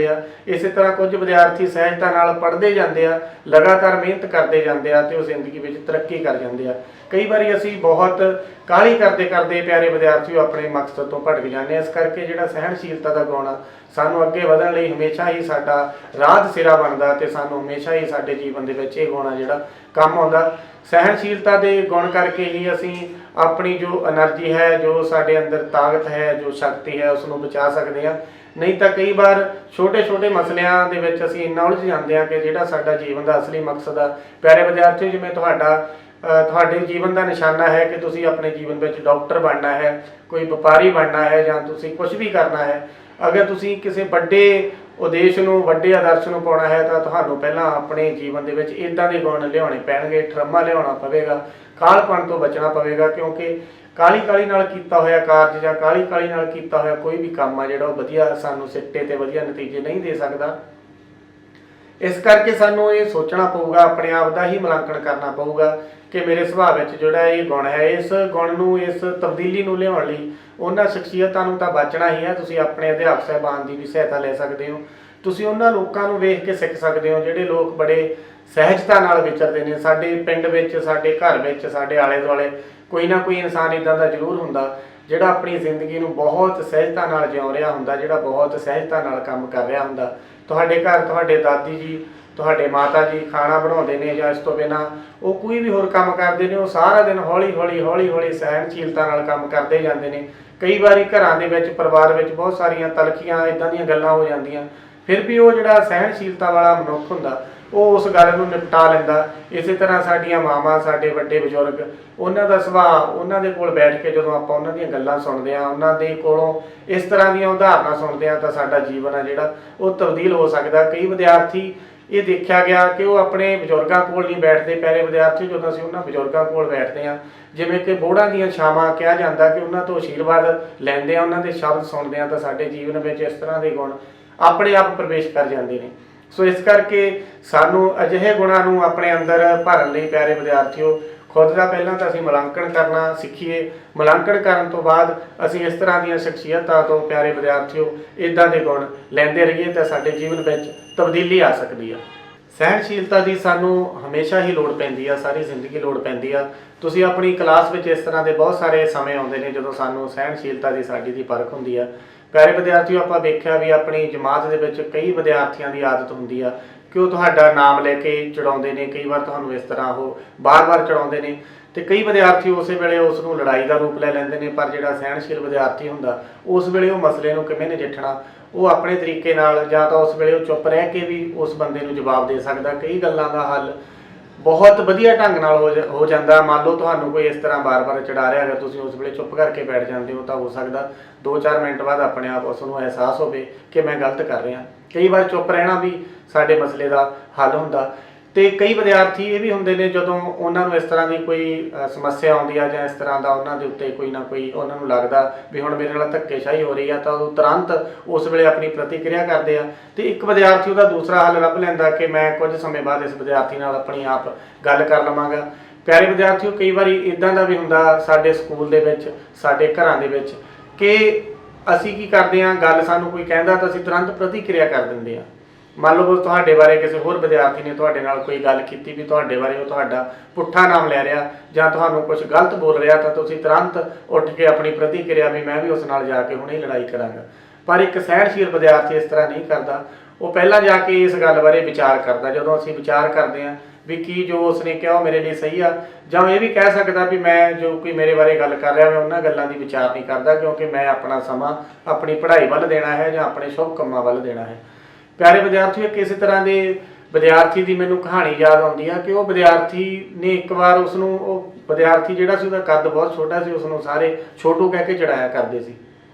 ਆ। ਇਸੇ ਤਰ੍ਹਾਂ ਕੁਝ ਵਿਦਿਆਰਥੀ ਸਹਿਜਤਾ ਨਾਲ ਪੜ੍ਹਦੇ ਜਾਂਦੇ ਆ, ਲਗਾਤਾਰ ਮਿਹਨਤ ਕਰਦੇ ਜਾਂਦੇ ਆ, ਤੇ ਉਹ ਜ਼ਿੰਦਗੀ ਵਿੱਚ ਤਰੱਕੀ ਕਰ ਜਾਂਦੇ ਆ। ਕਈ ਵਾਰੀ ਅਸੀਂ ਬਹੁਤ ਕਾਹਲੀ ਕਰਦੇ ਪਿਆਰੇ ਵਿਦਿਆਰਥੀਓ ਆਪਣੇ ਮਕਸਦ ਤੋਂ ਭਟਕ ਜਾਂਦੇ ਆ। ਇਸ ਕਰਕੇ ਜਿਹੜਾ ਸਹਿਣਸ਼ੀਲਤਾ ਦਾ ਗੁਣ ਆ, ਸਾਨੂੰ ਅੱਗੇ ਵਧਣ ਲਈ ਹਮੇਸ਼ਾ ਹੀ ਸਾਡਾ ਰਾਹ ਸਿਰਾ ਬਣਦਾ, ਤੇ ਸਾਨੂੰ ਹਮੇਸ਼ਾ ਹੀ ਸਾਡੇ ਜੀਵਨ ਦੇ ਵਿੱਚ ਇਹ ਗੁਣ ਆ ਜਿਹੜਾ ਕੰਮ ਆਉਂਦਾ। ਸਹਿਣਸ਼ੀਲਤਾ ਦੇ ਗੁਣ ਕਰਕੇ ਹੀ ਅਸੀਂ ਆਪਣੀ ਜੋ એનર્ਜੀ ਹੈ, ਜੋ ਸਾਡੇ ਅੰਦਰ ਤਾਕਤ ਹੈ, ਜੋ ਸ਼ਕਤੀ ਹੈ, ਉਸ ਨੂੰ ਬਚਾ ਸਕਦੇ ਹਾਂ। ਨਹੀਂ ਤਾਂ ਕਈ ਵਾਰ ਛੋਟੇ ਮਸਲਿਆਂ ਦੇ ਵਿੱਚ ਅਸੀਂ ਇੰਨਾ ਉਲਝ ਜਾਂਦੇ ਹਾਂ ਕਿ ਜਿਹੜਾ ਸਾਡਾ ਜੀਵਨ ਦਾ ਅਸਲੀ ਮਕਸਦ ਆ। ਪਿਆਰੇ ਵਿਦਿਆਰਥੀਓ, ਜਿਵੇਂ ਤੁਹਾਡੇ ਜੀਵਨ ਦਾ ਨਿਸ਼ਾਨਾ ਹੈ ਕਿ ਤੁਸੀਂ ਆਪਣੇ ਜੀਵਨ ਵਿੱਚ ਡਾਕਟਰ ਬਣਨਾ ਹੈ, ਕੋਈ ਵਪਾਰੀ ਬਣਨਾ ਹੈ, ਜਾਂ ਤੁਸੀਂ ਕੁਝ ਵੀ ਕਰਨਾ ਹੈ, ਅਗਰ ਤੁਸੀਂ ਕਿਸੇ ਵੱਡੇ ਉਦੇਸ਼ ਨੂੰ, ਵੱਡੇ ਆਦਰਸ਼ ਨੂੰ ਪਾਉਣਾ ਹੈ, ਤਾਂ ਤੁਹਾਨੂੰ ਪਹਿਲਾਂ ਆਪਣੇ ਜੀਵਨ ਦੇ ਵਿੱਚ ਇੱਦਾਂ ਦੇ ਗੁਣ ਲਿਆਉਣੇ ਪੈਣਗੇ, ਠਰਮਾ ਲਿਆਉਣਾ ਪਵੇਗਾ, ਕਾਹਲਪਣ ਤੋਂ ਬਚਣਾ ਪਵੇਗਾ, ਕਿਉਂਕਿ ਕਾਹਲੀ ਨਾਲ ਕੀਤਾ ਹੋਇਆ ਕਾਰਜ ਜਾਂ ਕਾਹਲੀ ਨਾਲ ਕੀਤਾ ਹੋਇਆ ਕੋਈ ਵੀ ਕੰਮ ਆ ਜਿਹੜਾ ਉਹ ਵਧੀਆ ਸਾਨੂੰ ਸਿੱਟੇ ਤੇ ਵਧੀਆ ਨਤੀਜੇ ਨਹੀਂ ਦੇ ਸਕਦਾ। ਇਸ ਕਰਕੇ ਸਾਨੂੰ ਇਹ ਸੋਚਣਾ ਪਊਗਾ, ਆਪਣੇ ਆਪ ਦਾ ਹੀ ਮੁਲਾਂਕਣ ਕਰਨਾ ਪਊਗਾ ਕਿ ਮੇਰੇ ਸੁਭਾਅ ਵਿੱਚ ਜਿਹੜਾ ਇਹ ਗੁਣ ਹੈ, ਇਸ ਗੁਣ ਨੂੰ, ਇਸ ਤਬਦੀਲੀ ਨੂੰ ਲਿਆਉਣ ਲਈ ਉਹਨਾਂ ਸ਼ਖਸੀਅਤਾਂ ਨੂੰ ਤਾਂ ਬਚਣਾ ਹੀ ਹੈ। ਤੁਸੀਂ ਆਪਣੇ ਅਧਿਆਪਕ ਸਾਹਿਬਾਨ ਦੀ ਵੀ ਸਹਾਇਤਾ ਲੈ ਸਕਦੇ ਹੋ, ਤੁਸੀਂ ਉਹਨਾਂ ਲੋਕਾਂ ਨੂੰ ਵੇਖ ਕੇ ਸਿੱਖ ਸਕਦੇ ਹੋ ਜਿਹੜੇ ਲੋਕ ਬੜੇ ਸਹਿਜਤਾ ਨਾਲ ਵਿਚਰਦੇ ਨੇ। ਸਾਡੇ ਪਿੰਡ ਵਿੱਚ, ਸਾਡੇ ਘਰ ਵਿੱਚ, ਸਾਡੇ ਆਲੇ ਦੁਆਲੇ ਕੋਈ ਨਾ ਕੋਈ ਇਨਸਾਨ ਇੱਦਾਂ ਦਾ ਜ਼ਰੂਰ ਹੁੰਦਾ ਜਿਹੜਾ ਆਪਣੀ ਜ਼ਿੰਦਗੀ ਨੂੰ ਬਹੁਤ ਸਹਿਜਤਾ ਨਾਲ ਜਿਉ ਰਿਹਾ ਹੁੰਦਾ, ਜਿਹੜਾ ਬਹੁਤ ਸਹਿਜਤਾ ਨਾਲ ਕੰਮ ਕਰ ਰਿਹਾ ਹੁੰਦਾ। ਤੁਹਾਡੇ ਘਰ ਤੁਹਾਡੇ ਦਾਦੀ ਜੀ, ਤੁਹਾਡੇ ਮਾਤਾ ਜੀ ਖਾਣਾ ਬਣਾਉਂਦੇ ਨੇ, ਜਾਂ ਇਸ ਤੋਂ ਬਿਨਾਂ ਉਹ ਕੋਈ ਵੀ ਹੋਰ ਕੰਮ ਕਰਦੇ ਨੇ, ਉਹ ਸਾਰਾ ਦਿਨ ਹੌਲੀ ਸਹਿਣਸ਼ੀਲਤਾ ਨਾਲ ਕੰਮ ਕਰਦੇ ਜਾਂਦੇ ਨੇ। ਕਈ ਵਾਰੀ ਘਰਾਂ ਦੇ ਵਿੱਚ, ਪਰਿਵਾਰ ਵਿੱਚ ਬਹੁਤ ਸਾਰੀਆਂ ਤਲਖੀਆਂ, ਇੱਦਾਂ ਦੀਆਂ ਗੱਲਾਂ ਹੋ ਜਾਂਦੀਆਂ, ਫਿਰ ਵੀ ਉਹ ਜਿਹੜਾ ਸਹਿਣਸ਼ੀਲਤਾ ਵਾਲਾ ਮਨੁੱਖ ਹੁੰਦਾ ਉਹ ਉਸ ਗੱਲ ਨੂੰ ਨਿਪਟਾ ਲੈਂਦਾ। ਇਸੇ ਤਰ੍ਹਾਂ ਸਾਡੀਆਂ ਮਾਵਾਂ, ਸਾਡੇ ਵੱਡੇ ਬਜ਼ੁਰਗ, ਉਹਨਾਂ ਦਾ ਸੁਭਾਅ, ਉਹਨਾਂ ਦੇ ਕੋਲ ਬੈਠ ਕੇ ਜਦੋਂ ਆਪਾਂ ਉਹਨਾਂ ਦੀਆਂ ਗੱਲਾਂ ਸੁਣਦੇ ਹਾਂ, ਉਹਨਾਂ ਦੇ ਕੋਲੋਂ ਇਸ ਤਰ੍ਹਾਂ ਦੀਆਂ ਉਦਾਹਰਨਾਂ ਸੁਣਦੇ ਹਾਂ, ਤਾਂ ਸਾਡਾ ਜੀਵਨ ਆ ਜਿਹੜਾ ਉਹ ਤਬਦੀਲ ਹੋ ਸਕਦਾ। ਕਈ ਵਿਦਿਆਰਥੀ ਇਹ ਦੇਖਿਆ ਗਿਆ ਕਿ ਉਹ ਆਪਣੇ ਬਜ਼ੁਰਗਾਂ ਕੋਲ ਨਹੀਂ ਬੈਠਦੇ। ਪਿਆਰੇ ਵਿਦਿਆਰਥੀ, ਜਦੋਂ ਅਸੀਂ ਉਹਨਾਂ ਬਜ਼ੁਰਗਾਂ ਕੋਲ ਬੈਠਦੇ ਹਾਂ, ਜਿਵੇਂ ਕਿ ਬੋੜਾਂ ਦੀਆਂ ਛਾਵਾਂ ਕਿਹਾ ਜਾਂਦਾ, ਕਿ ਉਹਨਾਂ ਤੋਂ ਆਸ਼ੀਰਵਾਦ ਲੈਂਦੇ ਆ, ਉਹਨਾਂ ਦੇ ਸ਼ਬਦ ਸੁਣਦੇ ਆ, ਤਾਂ ਸਾਡੇ ਜੀਵਨ ਵਿੱਚ ਇਸ ਤਰ੍ਹਾਂ ਦੇ ਗੁਣ ਆਪਣੇ ਆਪ ਪ੍ਰਵੇਸ਼ ਕਰ ਜਾਂਦੇ ਨੇ। ਸੋ ਇਸ ਕਰਕੇ ਸਾਨੂੰ ਅਜਿਹੇ ਗੁਣਾਂ ਨੂੰ ਆਪਣੇ ਅੰਦਰ ਭਰਨ ਲਈ ਪਿਆਰੇ ਵਿਦਿਆਰਥੀਓ, ਖੁਦ ਦਾ ਪਹਿਲਾਂ ਤਾਂ ਅਸੀਂ ਮੁਲਾਂਕਣ ਕਰਨਾ ਸਿੱਖੀਏ। ਮੁਲਾਂਕਣ ਕਰਨ ਤੋਂ ਬਾਅਦ ਅਸੀਂ ਇਸ ਤਰ੍ਹਾਂ ਦੀਆਂ ਸ਼ਖਸੀਅਤਾਂ ਤੋਂ ਪਿਆਰੇ ਵਿਦਿਆਰਥੀਓ ਇੱਦਾਂ ਦੇ ਗੁਣ ਲੈਂਦੇ ਰਹੀਏ ਤਾਂ ਸਾਡੇ ਜੀਵਨ ਵਿੱਚ ਤਬਦੀਲੀ ਆ ਸਕਦੀ ਆ। ਸਹਿਣਸ਼ੀਲਤਾ ਦੀ ਸਾਨੂੰ ਹਮੇਸ਼ਾ ਹੀ ਲੋੜ ਪੈਂਦੀ ਆ, ਸਾਰੀ ਜ਼ਿੰਦਗੀ ਲੋੜ ਪੈਂਦੀ ਆ। ਤੁਸੀਂ ਆਪਣੀ ਕਲਾਸ ਵਿੱਚ ਇਸ ਤਰ੍ਹਾਂ ਦੇ ਬਹੁਤ ਸਾਰੇ ਸਮੇਂ ਆਉਂਦੇ ਨੇ ਜਦੋਂ ਸਾਨੂੰ ਸਹਿਣਸ਼ੀਲਤਾ ਦੀ ਸਾਡੀ ਦੀ ਪਰਖ ਹੁੰਦੀ ਆ। ਪਿਆਰੇ ਵਿਦਿਆਰਥੀਓ, ਆਪਾਂ ਵੇਖਿਆ ਵੀ ਆਪਣੀ ਜਮਾਤ ਦੇ ਵਿੱਚ ਕਈ ਵਿਦਿਆਰਥੀਆਂ ਦੀ ਆਦਤ ਹੁੰਦੀ ਆ ਕਿ ਉਹ ਤੁਹਾਡਾ ਨਾਮ ਲੈ ਕੇ ਚੜਾਉਂਦੇ ਨੇ, ਕਈ ਵਾਰ ਤੁਹਾਨੂੰ ਇਸ ਤਰ੍ਹਾਂ ਉਹ ਬਾਰ-ਬਾਰ ਚੜਾਉਂਦੇ ਨੇ, ਤੇ ਕਈ ਵਿਦਿਆਰਥੀ ਉਸੇ ਵੇਲੇ ਉਸ ਨੂੰ ਲੜਾਈ ਦਾ ਰੂਪ ਲੈ ਲੈਂਦੇ ਨੇ। ਪਰ ਜਿਹੜਾ ਸਹਿਣਸ਼ੀਲ ਵਿਦਿਆਰਥੀ ਹੁੰਦਾ ਉਸ ਵੇਲੇ ਉਹ ਮਸਲੇ ਨੂੰ ਕਿਵੇਂ ਨਜਿੱਠਣਾ ਉਹ ਆਪਣੇ ਤਰੀਕੇ ਨਾਲ ਜਾਂ ਤਾਂ ਉਸ ਵੇਲੇ ਉਹ ਚੁੱਪ ਰਹਿ ਕੇ ਵੀ ਉਸ ਬੰਦੇ ਨੂੰ ਜਵਾਬ ਦੇ ਸਕਦਾ। ਕਈ ਗੱਲਾਂ ਦਾ ਹੱਲ ਬਹੁਤ ਵਧੀਆ ਢੰਗ ਨਾਲ ਹੋ ਜਾਂਦਾ। ਮੰਨ ਲਓ ਤੁਹਾਨੂੰ ਕੋਈ ਇਸ ਤਰ੍ਹਾਂ ਬਾਰ-ਬਾਰ ਚੜਾ ਰਿਹਾ, ਅਗਰ ਤੁਸੀਂ ਉਸ ਵੇਲੇ ਚੁੱਪ ਕਰਕੇ ਬੈਠ ਜਾਂਦੇ ਹੋ ਤਾਂ ਹੋ ਸਕਦਾ 2-4 ਮਿੰਟ ਬਾਅਦ ਆਪਣੇ ਆਪ ਉਸ ਨੂੰ ਅਹਿਸਾਸ ਹੋਵੇ ਕਿ ਮੈਂ ਗਲਤ ਕਰ ਰਿਹਾ। ਕਈ ਵਾਰ ਚੁੱਪ ਰਹਿਣਾ ਵੀ ਸਾਡੇ ਮਸਲੇ ਦਾ ਹੱਲ ਹੁੰਦਾ। ਤੇ ਕਈ ਵਿਦਿਆਰਥੀ ਇਹ ਵੀ ਹੁੰਦੇ ਨੇ, ਜਦੋਂ ਉਹਨਾਂ ਨੂੰ ਇਸ ਤਰ੍ਹਾਂ ਦੀ ਕੋਈ ਸਮੱਸਿਆ ਆਉਂਦੀ ਆ ਜਾਂ ਇਸ ਤਰ੍ਹਾਂ ਦਾ ਉਹਨਾਂ ਦੇ ਉੱਤੇ ਕੋਈ ਨਾ ਕੋਈ ਉਹਨਾਂ ਨੂੰ ਲੱਗਦਾ ਵੀ ਹੁਣ ਮੇਰੇ ਨਾਲ ਧੱਕੇਸ਼ਾਹੀ ਹੋ ਰਹੀ ਆ, ਤਾਂ ਉਹ ਤੁਰੰਤ ਉਸ ਵੇਲੇ ਆਪਣੀ ਪ੍ਰਤੀਕਿਰਿਆ ਕਰਦੇ ਆ। ਤੇ ਇੱਕ ਵਿਦਿਆਰਥੀ ਉਹਦਾ ਦੂਸਰਾ ਹੱਲ ਲੱਭ ਲੈਂਦਾ ਕਿ ਮੈਂ ਕੁਝ ਸਮੇਂ ਬਾਅਦ ਇਸ ਵਿਦਿਆਰਥੀ ਨਾਲ ਆਪਣੀ ਆਪ ਗੱਲ ਕਰ ਲਵਾਂਗਾ। ਪਿਆਰੇ ਵਿਦਿਆਰਥੀਓ, ਕਈ ਵਾਰੀ ਇੱਦਾਂ ਦਾ ਵੀ ਹੁੰਦਾ ਸਾਡੇ ਸਕੂਲ ਦੇ ਵਿੱਚ, ਸਾਡੇ ਘਰਾਂ ਦੇ ਵਿੱਚ, ਕਿ ਅਸੀਂ ਕੀ ਕਰਦੇ ਹਾਂ, ਗੱਲ ਸਾਨੂੰ ਕੋਈ ਕਹਿੰਦਾ ਤਾਂ ਅਸੀਂ ਤੁਰੰਤ ਪ੍ਰਤੀਕਿਰਿਆ ਕਰ ਦਿੰਦੇ ਹਾਂ। ਮੰਨ ਲਓ ਤੁਹਾਡੇ ਬਾਰੇ ਕਿਸੇ ਹੋਰ ਵਿਦਿਆਰਥੀ ਨੇ ਤੁਹਾਡੇ ਨਾਲ ਕੋਈ ਗੱਲ ਕੀਤੀ ਵੀ ਤੁਹਾਡੇ ਬਾਰੇ ਉਹ ਤੁਹਾਡਾ ਪੁੱਠਾ ਨਾਮ ਲੈ ਰਿਹਾ ਜਾਂ ਤੁਹਾਨੂੰ ਕੁਝ ਗਲਤ ਬੋਲ ਰਿਹਾ, ਤਾਂ ਤੁਸੀਂ ਤੁਰੰਤ ਉੱਠ ਕੇ ਆਪਣੀ ਪ੍ਰਤੀਕਿਰਿਆ ਵੀ ਮੈਂ ਵੀ ਉਸ ਨਾਲ ਜਾ ਕੇ ਹੁਣੇ ਲੜਾਈ ਕਰਾਂਗਾ। ਪਰ ਇੱਕ ਸਹਿਣਸ਼ੀਲ ਵਿਦਿਆਰਥੀ ਇਸ ਤਰ੍ਹਾਂ ਨਹੀਂ ਕਰਦਾ। ਉਹ ਪਹਿਲਾਂ ਜਾ ਕੇ ਇਸ ਗੱਲ ਬਾਰੇ ਵਿਚਾਰ ਕਰਦਾ। ਜਦੋਂ ਅਸੀਂ ਵਿਚਾਰ ਕਰਦੇ ਹਾਂ ਵੀ ਕੀ ਜੋ ਉਸਨੇ ਕਿਹਾ ਉਹ ਮੇਰੇ ਲਈ ਸਹੀ ਆ, ਜਾਂ ਇਹ ਵੀ ਕਹਿ ਸਕਦਾ ਵੀ ਮੈਂ ਜੋ ਕੋਈ ਮੇਰੇ ਬਾਰੇ ਗੱਲ ਕਰ ਰਿਹਾ ਮੈਂ ਉਹਨਾਂ ਗੱਲਾਂ ਦੀ ਵਿਚਾਰ ਨਹੀਂ ਕਰਦਾ, ਕਿਉਂਕਿ ਮੈਂ ਆਪਣਾ ਸਮਾਂ ਆਪਣੀ ਪੜ੍ਹਾਈ ਵੱਲ ਦੇਣਾ ਹੈ ਜਾਂ ਆਪਣੇ ਸ਼ੁਭ ਕੰਮਾਂ ਵੱਲ ਦੇਣਾ ਹੈ। ਪਿਆਰੇ ਵਿਦਿਆਰਥੀਓ, ਕਿਸੇ ਤਰ੍ਹਾਂ ਦੇ ਵਿਦਿਆਰਥੀ ਦੀ ਮੈਨੂੰ ਕਹਾਣੀ ਯਾਦ ਆਉਂਦੀ ਆ ਕਿ ਉਹ ਵਿਦਿਆਰਥੀ ਨੇ ਇੱਕ ਵਾਰ ਉਸਨੂੰ, ਉਹ ਵਿਦਿਆਰਥੀ ਜਿਹੜਾ ਸੀ ਉਹਦਾ ਕੱਦ ਬਹੁਤ ਛੋਟਾ ਸੀ, ਉਸਨੂੰ ਸਾਰੇ ਛੋਟੂ ਕਹਿ ਕੇ ਚੜਾਇਆ ਕਰਦੇ ਸੀ।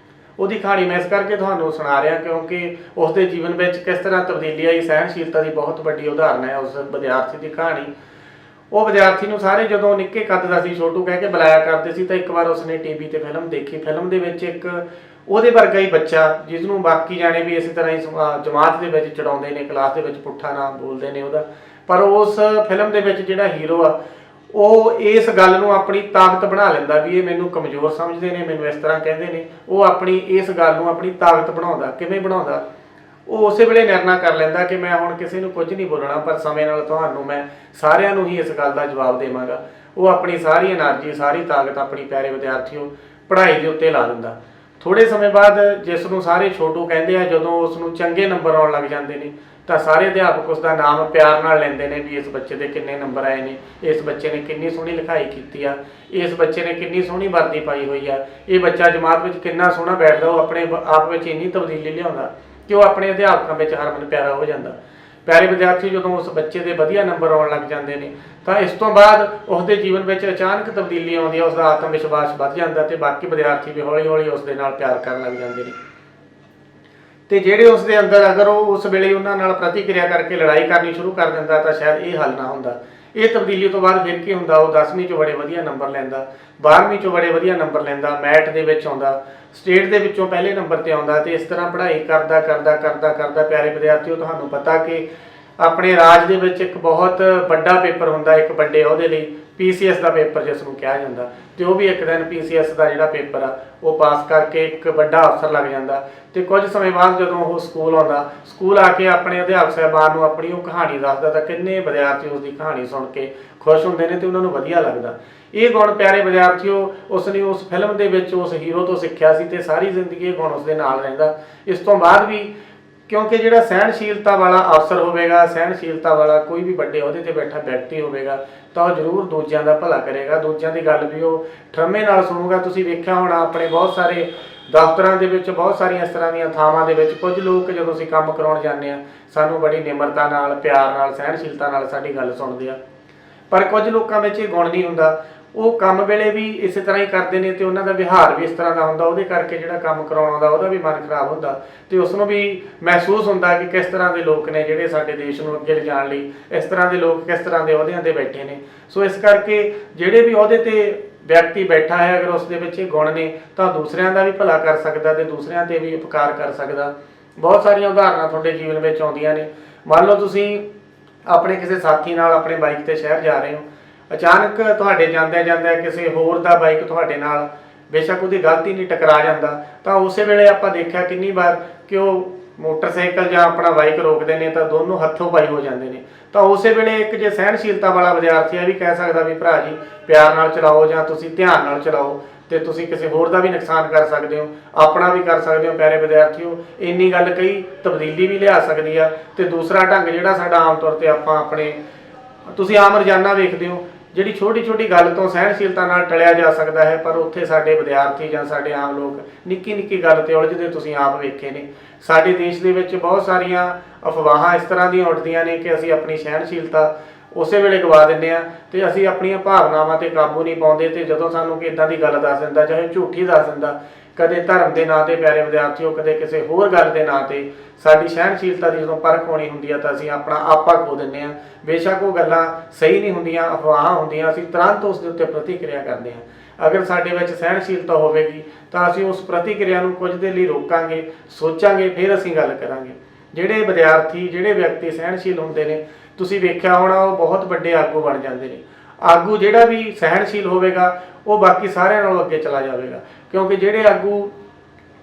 ਉਹਦੀ ਕਹਾਣੀ ਮੈਂ ਇਸ ਕਰਕੇ ਤੁਹਾਨੂੰ ਸੁਣਾ ਰਿਹਾ ਕਿਉਂਕਿ ਉਸ ਦੇ ਜੀਵਨ ਵਿੱਚ ਕਿਸ ਤਰ੍ਹਾਂ ਤਬਦੀਲੀ ਆਈ। ਸਹਿਣਸ਼ੀਲਤਾ ਦੀ ਬਹੁਤ ਵੱਡੀ ਉਦਾਹਰਨ ਹੈ ਉਸ ਵਿਦਿਆਰਥੀ ਦੀ ਕਹਾਣੀ। ਉਹ ਵਿਦਿਆਰਥੀ ਨੂੰ ਸਾਰੇ ਜਦੋਂ ਨਿੱਕੇ ਕੱਦ ਦਾ ਸੀ ਛੋਟੂ ਕਹਿ ਕੇ ਬੁਲਾਇਆ ਕਰਦੇ ਸੀ। ਤਾਂ ਇੱਕ ਵਾਰ ਉਸਨੇ ਟੀਵੀ ਤੇ ਫਿਲਮ ਦੇਖੀ। ਫਿਲਮ ਦੇ ਵਿੱਚ ਇੱਕ ਉਹਦੇ ਵਰਗਾ ਹੀ ਬੱਚਾ, ਜਿਸ ਨੂੰ ਬਾਕੀ ਜਾਣੇ ਵੀ ਇਸੇ ਤਰ੍ਹਾਂ ਹੀ ਜਮਾਤ ਦੇ ਵਿੱਚ ਚੜਾਉਂਦੇ ਨੇ, ਕਲਾਸ ਦੇ ਵਿੱਚ ਪੁੱਠਾ ਨਾਮ ਬੋਲਦੇ ਨੇ ਉਹਦਾ, ਪਰ ਉਸ ਫਿਲਮ ਦੇ ਵਿੱਚ ਜਿਹੜਾ ਹੀਰੋ ਆ ਉਹ ਇਸ ਗੱਲ ਨੂੰ ਆਪਣੀ ਤਾਕਤ ਬਣਾ ਲੈਂਦਾ ਵੀ ਇਹ ਮੈਨੂੰ ਕਮਜ਼ੋਰ ਸਮਝਦੇ ਨੇ, ਮੈਨੂੰ ਇਸ ਤਰ੍ਹਾਂ ਕਹਿੰਦੇ ਨੇ। ਉਹ ਆਪਣੀ ਇਸ ਗੱਲ ਨੂੰ ਆਪਣੀ ਤਾਕਤ ਬਣਾਉਂਦਾ। ਕਿਵੇਂ ਬਣਾਉਂਦਾ? ਉਹ ਉਸੇ ਵੇਲੇ ਨਿਰਣਾ ਕਰ ਲੈਂਦਾ ਕਿ ਮੈਂ ਹੁਣ ਕਿਸੇ ਨੂੰ ਕੁਝ ਨਹੀਂ ਬੋਲਣਾ, ਪਰ ਸਮੇਂ ਨਾਲ ਤੁਹਾਨੂੰ ਮੈਂ ਸਾਰਿਆਂ ਨੂੰ ਹੀ ਇਸ ਗੱਲ ਦਾ ਜਵਾਬ ਦੇਵਾਂਗਾ। ਉਹ ਆਪਣੀ ਸਾਰੀ એનર્ਜੀ, ਸਾਰੀ ਤਾਕਤ ਆਪਣੀ ਪਿਆਰੇ ਵਿਦਿਆਰਥੀਓ ਪੜ੍ਹਾਈ ਦੇ ਉੱਤੇ ਲਾ ਦਿੰਦਾ। ਥੋੜ੍ਹੇ ਸਮੇਂ ਬਾਅਦ ਜਿਸ ਨੂੰ ਸਾਰੇ ਛੋਟੂ ਕਹਿੰਦੇ ਆ, ਜਦੋਂ ਉਸ ਨੂੰ ਚੰਗੇ ਨੰਬਰ ਆਉਣ ਲੱਗ ਜਾਂਦੇ ਨੇ ਤਾਂ ਸਾਰੇ ਅਧਿਆਪਕ ਉਸ ਦਾ ਨਾਮ ਪਿਆਰ ਨਾਲ ਲੈਂਦੇ ਨੇ ਵੀ ਇਸ ਬੱਚੇ ਦੇ ਕਿੰਨੇ ਨੰਬਰ ਆਏ ਨੇ, ਇਸ ਬੱਚੇ ਨੇ ਕਿੰਨੀ ਸੋਹਣੀ ਲਿਖਾਈ ਕੀਤੀ ਆ, ਇਸ ਬੱਚੇ ਨੇ ਕਿੰਨੀ ਸੋਹਣੀ ਵਰਦੀ ਪਾਈ ਹੋਈ ਆ, ਇਹ ਬੱਚਾ ਜਮਾਤ ਵਿੱਚ ਕਿੰਨਾ ਸੋਹਣਾ ਬੈਠਦਾ। ਉਹ ਆਪਣੇ ਆਪ ਵਿੱਚ ਇੰਨੀ ਤਬਦੀਲੀ ਲਿਆਉਂਦਾ ਕਿ ਉਹ ਆਪਣੇ ਅਧਿਆਪਕਾਂ ਵਿੱਚ ਹਰਮਨ ਪਿਆਰਾ ਹੋ ਜਾਂਦਾ। ਪਿਆਰੇ ਵਿਦਿਆਰਥੀ, ਜਦੋਂ ਉਸ ਬੱਚੇ ਦੇ ਵਧੀਆ ਨੰਬਰ ਆਉਣ ਲੱਗ ਜਾਂਦੇ ਨੇ ਤਾਂ ਇਸ ਤੋਂ ਬਾਅਦ ਉਸ ਦੇ ਜੀਵਨ ਵਿੱਚ ਅਚਾਨਕ ਤਬਦੀਲੀ ਆਉਂਦੀ ਹੈ। ਉਸ ਦਾ ਆਤਮ ਵਿਸ਼ਵਾਸ ਵੱਧ ਜਾਂਦਾ ਤੇ ਬਾਕੀ ਵਿਦਿਆਰਥੀ ਵੀ ਹੌਲੀ ਹੌਲੀ ਉਸ ਦੇ ਨਾਲ ਪਿਆਰ ਕਰਨ ਲੱਗ ਜਾਂਦੇ ਨੇ। ਤੇ ਜਿਹੜੇ ਉਸ ਦੇ ਅੰਦਰ, ਅਗਰ ਉਹ ਉਸ ਵੇਲੇ ਉਹਨਾਂ ਨਾਲ ਪ੍ਰਤੀਕਿਰਿਆ ਕਰਕੇ ਲੜਾਈ ਕਰਨੀ ਸ਼ੁਰੂ ਕਰ ਦਿੰਦਾ ਤਾਂ ਸ਼ਾਇਦ ਇਹ ਹੱਲ ਨਾ ਹੁੰਦਾ। ਇਹ ਤਬਦੀਲੀ ਤੋਂ ਬਾਅਦ ਫਿਰ ਕੀ ਹੁੰਦਾ, ਉਹ 10ਵੀਂ 'ਚੋਂ ਬੜੇ ਵਧੀਆ ਨੰਬਰ ਲੈਂਦਾ, 12ਵੀਂ 'ਚੋਂ ਬੜੇ ਵਧੀਆ ਨੰਬਰ ਲੈਂਦਾ, ਮੈਟ ਦੇ ਵਿੱਚ ਆਉਂਦਾ, ਸਟੇਟ ਦੇ ਵਿੱਚੋਂ ਪਹਿਲੇ ਨੰਬਰ ਤੇ ਆਉਂਦਾ। ਤੇ ਇਸ ਤਰ੍ਹਾਂ ਪੜ੍ਹਾਈ ਕਰਦਾ ਕਰਦਾ ਕਰਦਾ ਕਰਦਾ ਪਿਆਰੇ ਵਿਦਿਆਰਥੀਓ, ਤੁਹਾਨੂੰ ਪਤਾ ਕਿ ਆਪਣੇ ਰਾਜ ਦੇ ਵਿੱਚ ਇੱਕ ਬਹੁਤ ਵੱਡਾ ਪੇਪਰ ਹੁੰਦਾ ਇੱਕ ਵੱਡੇ ਅਹੁਦੇ ਲਈ, PCS ਦਾ ਪੇਪਰ ਜਿਸ ਨੂੰ ਕਿਹਾ ਜਾਂਦਾ। ਤੇ ਉਹ ਵੀ ਇੱਕ ਦਿਨ PCS ਦਾ ਜਿਹੜਾ ਪੇਪਰ ਆ ਉਹ ਪਾਸ ਕਰਕੇ ਇੱਕ ਵੱਡਾ ਅਫਸਰ ਲੱਗ ਜਾਂਦਾ। ਤੇ ਕੁਝ ਸਮੇਂ ਬਾਅਦ ਜਦੋਂ ਉਹ ਸਕੂਲ ਆਉਂਦਾ, ਸਕੂਲ ਆ ਕੇ ਆਪਣੇ ਅਧਿਆਪਕ ਸਾਹਿਬਾਨ ਨੂੰ ਆਪਣੀ ਉਹ ਕਹਾਣੀ ਦੱਸਦਾ ਤਾਂ ਕਿੰਨੇ ਵਿਦਿਆਰਥੀ ਉਸ ਦੀ ਕਹਾਣੀ ਸੁਣ ਕੇ ਖੁਸ਼ ਹੁੰਦੇ ਨੇ ਤੇ ਉਹਨਾਂ ਨੂੰ ਵਧੀਆ ਲੱਗਦਾ। ਇਹ ਗੁਣ ਪਿਆਰੇ ਵਿਦਿਆਰਥੀਓ ਉਸ ਨੇ ਉਸ ਫਿਲਮ ਦੇ ਵਿੱਚ ਉਸ ਹੀਰੋ ਤੋਂ ਸਿੱਖਿਆ ਸੀ ਤੇ ਸਾਰੀ ਜ਼ਿੰਦਗੀ ਇਹ ਗੁਣ ਉਸ ਦੇ ਨਾਲ ਰਹਿੰਦਾ। ਇਸ ਤੋਂ ਬਾਅਦ ਵੀ, ਕਿਉਂਕਿ ਜਿਹੜਾ ਸਹਿਣਸ਼ੀਲਤਾ ਵਾਲਾ ਅਫਸਰ ਹੋਵੇਗਾ, ਸਹਿਣਸ਼ੀਲਤਾ ਵਾਲਾ ਕੋਈ ਵੀ ਵੱਡੇ ਅਹੁਦੇ ਤੇ ਬੈਠਾ ਵਿਅਕਤੀ ਹੋਵੇਗਾ ਤਾਂ ਉਹ ਜ਼ਰੂਰ ਦੂਜਿਆਂ ਦਾ ਭਲਾ ਕਰੇਗਾ, ਦੂਜਿਆਂ ਦੀ ਗੱਲ ਵੀ ਉਹ ਠਰਮੇ ਨਾਲ ਸੁਣੂਗਾ। ਤੁਸੀਂ ਵੇਖਿਆ ਹੋਣਾ ਆਪਣੇ ਬਹੁਤ ਸਾਰੇ ਦਫ਼ਤਰਾਂ ਦੇ ਵਿੱਚ, ਬਹੁਤ ਸਾਰੀਆਂ ਇਸ ਤਰ੍ਹਾਂ ਦੀਆਂ ਥਾਵਾਂ ਦੇ ਵਿੱਚ ਕੁਝ ਲੋਕ ਜਦੋਂ ਅਸੀਂ ਕੰਮ ਕਰਾਉਣ ਜਾਂਦੇ ਹਾਂ ਸਾਨੂੰ ਬੜੀ ਨਿਮਰਤਾ ਨਾਲ, ਪਿਆਰ ਨਾਲ, ਸਹਿਣਸ਼ੀਲਤਾ ਨਾਲ ਸਾਡੀ ਗੱਲ ਸੁਣਦੇ ਆ। ਪਰ ਕੁਝ ਲੋਕਾਂ ਵਿੱਚ ਇਹ ਗੁਣ ਨਹੀਂ ਹੁੰਦਾ। ਉਹ ਕੰਮ ਵੇਲੇ ਵੀ ਇਸੇ ਤਰ੍ਹਾਂ ਹੀ ਕਰਦੇ ਨੇ ਤੇ ਉਹਨਾਂ ਦਾ ਵਿਹਾਰ ਵੀ ਇਸ ਤਰ੍ਹਾਂ ਦਾ ਹੁੰਦਾ। ਉਹਦੇ ਕਰਕੇ ਜਿਹੜਾ ਕੰਮ ਕਰਾਉਣ ਆਉਂਦਾ ਉਹਦਾ ਵੀ ਮਨ ਖਰਾਬ ਹੁੰਦਾ ਤੇ ਉਸ ਨੂੰ ਵੀ ਮਹਿਸੂਸ ਹੁੰਦਾ ਕਿ ਕਿਸ ਤਰ੍ਹਾਂ ਦੇ ਲੋਕ ਨੇ ਜਿਹੜੇ ਸਾਡੇ ਦੇਸ਼ ਨੂੰ ਅੱਗੇ ਲਿਜਾਣ ਲਈ, ਇਸ ਤਰ੍ਹਾਂ ਦੇ ਲੋਕ ਕਿਸ ਤਰ੍ਹਾਂ ਦੇ ਅਹੁਦਿਆਂ ਤੇ ਬੈਠੇ ਨੇ। ਸੋ ਇਸ ਕਰਕੇ ਜਿਹੜੇ ਵੀ ਅਹੁਦੇ ਤੇ ਵਿਅਕਤੀ ਬੈਠਾ ਹੈ, ਅਗਰ ਉਸ ਦੇ ਵਿੱਚ ਇਹ ਗੁਣ ਨੇ ਤਾਂ ਦੂਸਰਿਆਂ ਦਾ ਵੀ ਭਲਾ ਕਰ ਸਕਦਾ ਤੇ ਦੂਸਰਿਆਂ ਤੇ ਵੀ ਉਪਕਾਰ ਕਰ ਸਕਦਾ। ਬਹੁਤ ਸਾਰੀਆਂ ਉਦਾਹਰਨਾਂ ਤੁਹਾਡੇ ਜੀਵਨ ਵਿੱਚ ਆਉਂਦੀਆਂ ਨੇ। ਮੰਨ ਲਓ ਤੁਸੀਂ ਆਪਣੇ ਕਿਸੇ ਸਾਥੀ ਨਾਲ ਆਪਣੇ ਬਾਈਕ ਤੇ ਸ਼ਹਿਰ ਜਾ ਰਹੇ ਹੋ, ਅਚਾਨਕ ਤੁਹਾਡੇ ਜਾਂਦਿਆਂ ਜਾਂਦਿਆਂ ਕਿਸੇ ਹੋਰ ਦਾ ਬਾਈਕ ਤੁਹਾਡੇ ਨਾਲ, ਬੇਸ਼ੱਕ ਉਹਦੀ ਗਲਤੀ ਨਹੀਂ, ਟਕਰਾ ਜਾਂਦਾ ਤਾਂ ਉਸੇ ਵੇਲੇ ਆਪਾਂ ਦੇਖਿਆ ਕਿੰਨੀ ਵਾਰ ਕਿ ਉਹ ਮੋਟਰਸਾਈਕਲ ਜਾਂ ਆਪਣਾ ਬਾਈਕ ਰੋਕਦੇ ਨੇ ਤਾਂ ਦੋਨੋਂ ਹੱਥੋਂ ਪਾਈ ਹੋ ਜਾਂਦੇ ਨੇ। ਤਾਂ ਉਸੇ ਵੇਲੇ ਇੱਕ ਜੇ ਸਹਿਣਸ਼ੀਲਤਾ ਵਾਲਾ ਵਿਦਿਆਰਥੀ ਇਹ ਵੀ ਕਹਿ ਸਕਦਾ ਵੀ ਭਰਾ ਜੀ ਪਿਆਰ ਨਾਲ ਚਲਾਓ ਜਾਂ ਤੁਸੀਂ ਧਿਆਨ ਨਾਲ ਚਲਾਓ ਤੇ ਤੁਸੀਂ ਕਿਸੇ ਹੋਰ ਦਾ ਵੀ ਨੁਕਸਾਨ ਕਰ ਸਕਦੇ ਹੋ, ਆਪਣਾ ਵੀ ਕਰ ਸਕਦੇ ਹੋ। ਪਿਆਰੇ ਵਿਦਿਆਰਥੀਓ, ਇੰਨੀ ਗੱਲ ਕਈ ਤਬਦੀਲੀ ਵੀ ਲਿਆ ਸਕਦੀ ਆ। ਤੇ ਦੂਸਰਾ ਢੰਗ ਜਿਹੜਾ ਸਾਡਾ ਆਮ ਤੌਰ ਤੇ ਆਪਾਂ ਆਪਣੇ, ਤੁਸੀਂ ਆਮ ਰੋਜ਼ਾਨਾ ਵੇਖਦੇ ਹੋ ਜਿਹੜੀ ਛੋਟੀ ਛੋਟੀ ਗੱਲ ਤੋਂ ਸਹਿਣਸ਼ੀਲਤਾ ਨਾਲ ਟਲਿਆ ਜਾ ਸਕਦਾ ਹੈ, ਪਰ ਉੱਥੇ ਸਾਡੇ ਵਿਦਿਆਰਥੀ ਜਾਂ ਸਾਡੇ ਆਮ ਲੋਕ ਨਿੱਕੀ ਨਿੱਕੀ ਗੱਲ ਤੇ ਉਲਝਦੇ ਤੁਸੀਂ ਆਪ ਵੇਖੇ ਨੇ। ਸਾਡੇ ਦੇਸ਼ ਦੇ ਵਿੱਚ ਬਹੁਤ ਸਾਰੀਆਂ ਅਫਵਾਹਾਂ ਇਸ ਤਰ੍ਹਾਂ ਦੀਆਂ ਉੱਡਦੀਆਂ ਨੇ ਕਿ ਅਸੀਂ ਆਪਣੀ ਸਹਿਣਸ਼ੀਲਤਾ ਉਸੇ ਵੇਲੇ ਗਵਾ ਦਿੰਦੇ ਆ ਤੇ ਅਸੀਂ ਆਪਣੀਆਂ ਭਾਵਨਾਵਾਂ ਤੇ ਕਾਬੂ ਨਹੀਂ ਪਾਉਂਦੇ। ਤੇ ਜਦੋਂ ਸਾਨੂੰ ਕਿ ਇਦਾਂ ਦੀ ਗੱਲ ਦੱਸ ਦਿੰਦਾ, ਚਾਹੇ ਝੂਠੀ ਦੱਸ ਦਿੰਦਾ, ਕਦੇ ਧਰਮ ਦੇ ਨਾਂ ਤੇ ਪਿਆਰੇ ਵਿਦਿਆਰਥੀਓ, ਕਦੇ ਕਿਸੇ ਹੋਰ ਗੱਲ ਦੇ ਨਾਂ ਤੇ ਸਾਡੀ ਸਹਿਣਸ਼ੀਲਤਾ ਦੀ ਜਦੋਂ ਪਰਖ ਹੋਣੀ ਹੁੰਦੀ ਆ ਤਾਂ ਅਸੀਂ ਆਪਣਾ ਆਪਾ ਖੋ ਦਿੰਦੇ ਆ। ਬੇਸ਼ੱਕ ਉਹ ਗੱਲਾਂ ਸਹੀ ਨਹੀਂ ਹੁੰਦੀਆਂ, ਅਫਵਾਹਾਂ ਹੁੰਦੀਆਂ, ਅਸੀਂ ਤੁਰੰਤ ਉਸ ਦੇ ਉੱਤੇ ਪ੍ਰਤੀਕਿਰਿਆ ਕਰਦੇ ਹਾਂ। ਅਗਰ ਸਾਡੇ ਵਿੱਚ ਸਹਿਣਸ਼ੀਲਤਾ ਹੋਵੇਗੀ ਤਾਂ ਅਸੀਂ ਉਸ ਪ੍ਰਤੀਕਿਰਿਆ ਨੂੰ ਕੁਝ ਦੇ ਲਈ ਰੋਕਾਂਗੇ, ਸੋਚਾਂਗੇ, ਫਿਰ ਅਸੀਂ ਗੱਲ ਕਰਾਂਗੇ। ਜਿਹੜੇ ਵਿਦਿਆਰਥੀ, ਜਿਹੜੇ ਵਿਅਕਤੀ ਸਹਿਣਸ਼ੀਲ ਹੁੰਦੇ ਨੇ, ਤੁਸੀਂ ਵੇਖਿਆ ਹੋਣਾ, ਉਹ ਬਹੁਤ ਵੱਡੇ ਆਗੂ ਬਣ ਜਾਂਦੇ ਨੇ। ਆਗੂ ਜਿਹੜਾ ਵੀ ਸਹਿਣਸ਼ੀਲ ਹੋਵੇਗਾ ਉਹ ਬਾਕੀ ਸਾਰਿਆਂ ਨਾਲੋਂ ਅੱਗੇ ਚਲਾ ਜਾਵੇਗਾ, ਕਿਉਂਕਿ ਜਿਹੜੇ ਆਗੂ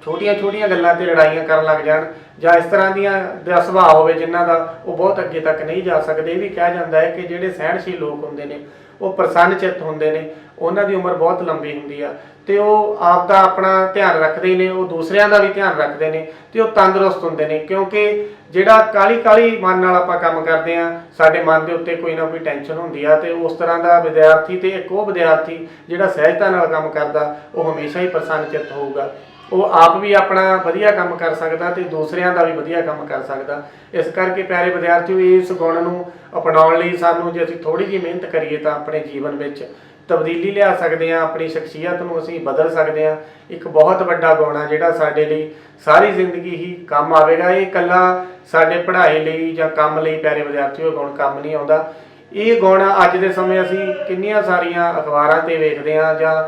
ਛੋਟੀਆਂ ਛੋਟੀਆਂ ਗੱਲਾਂ ਤੇ ਲੜਾਈਆਂ ਕਰਨ ਲੱਗ ਜਾਣ ਜਾਂ ਇਸ ਤਰ੍ਹਾਂ ਦੀਆਂ ਦਾ ਸੁਭਾਅ ਹੋਵੇ ਜਿਨ੍ਹਾਂ ਦਾ, ਉਹ ਬਹੁਤ ਅੱਗੇ ਤੱਕ ਨਹੀਂ ਜਾ ਸਕਦੇ। ਇਹ ਵੀ ਕਿਹਾ ਜਾਂਦਾ ਹੈ ਕਿ ਜਿਹੜੇ ਸਹਿਣਸ਼ੀਲ ਲੋਕ ਹੁੰਦੇ ਨੇ ਉਹ ਪ੍ਰਸੰਨ ਚਿੱਤ ਹੁੰਦੇ ਨੇ, ਉਹਨਾਂ ਦੀ ਉਮਰ ਬਹੁਤ ਲੰਬੀ ਹੁੰਦੀ ਆ ਤੇ ਉਹ ਆਪ ਦਾ ਆਪਣਾ ਧਿਆਨ ਰੱਖਦੇ ਨੇ, ਉਹ ਦੂਸਰਿਆਂ ਦਾ ਵੀ ਧਿਆਨ ਰੱਖਦੇ ਨੇ ਤੇ ਉਹ ਤੰਦਰੁਸਤ ਹੁੰਦੇ ਨੇ। ਕਿਉਂਕਿ ਜਿਹੜਾ ਕਾਹਲੀ ਮਨ ਨਾਲ ਆਪਾਂ ਕੰਮ ਕਰਦੇ ਆ, ਸਾਡੇ ਮਨ ਦੇ ਉੱਤੇ ਕੋਈ ਨਾ ਕੋਈ ਟੈਨਸ਼ਨ ਹੁੰਦੀ ਆ ਤੇ ਉਸ ਤਰ੍ਹਾਂ ਦਾ ਵਿਦਿਆਰਥੀ ਤੇ ਇੱਕ ਉਹ ਵਿਦਿਆਰਥੀ ਜਿਹੜਾ ਸਹਿਜਤਾ ਨਾਲ ਕੰਮ ਕਰਦਾ, ਉਹ ਹਮੇਸ਼ਾ ਹੀ ਪ੍ਰਸੰਨ ਚਿੱਤ ਹੋਊਗਾ। ਉਹ ਆਪ ਵੀ ਆਪਣਾ ਵਧੀਆ ਕੰਮ ਕਰ ਸਕਦਾ ਤੇ ਦੂਸਰਿਆਂ ਦਾ ਵੀ ਵਧੀਆ ਕੰਮ ਕਰ ਸਕਦਾ। ਇਸ ਕਰਕੇ ਪਿਆਰੇ ਵਿਦਿਆਰਥੀਓ, ਇਸ ਗੁਣ ਨੂੰ ਅਪਣਾਉਣ ਲਈ ਸਾਨੂੰ ਜੇ ਅਸੀਂ ਥੋੜੀ ਜਿਹੀ ਮਿਹਨਤ ਕਰੀਏ ਤਾਂ ਆਪਣੇ ਜੀਵਨ ਵਿੱਚ ਤਬਦੀਲੀ ਲਿਆ ਸਕਦੇ ਹਾਂ, ਆਪਣੀ ਸ਼ਖਸੀਅਤ ਨੂੰ ਅਸੀਂ ਬਦਲ ਸਕਦੇ ਹਾਂ। ਇੱਕ ਬਹੁਤ ਵੱਡਾ ਗੁਣ ਆ ਜਿਹੜਾ ਸਾਡੇ ਲਈ ਸਾਰੀ ਜ਼ਿੰਦਗੀ ਹੀ ਕੰਮ ਆਵੇਗਾ। ਇਹ ਇਕੱਲਾ ਸਾਡੇ ਪੜ੍ਹਾਈ ਲਈ ਜਾਂ ਕੰਮ ਲਈ ਪਿਆਰੇ ਵਿਦਿਆਰਥੀਓ ਗੁਣ ਕੰਮ ਨਹੀਂ ਆਉਂਦਾ। ਇਹ ਗੁਣ ਅੱਜ ਦੇ ਸਮੇਂ ਅਸੀਂ ਕਿੰਨੀਆਂ ਸਾਰੀਆਂ ਅਖਬਾਰਾਂ ਤੇ ਵੇਖਦੇ ਹਾਂ ਜਾਂ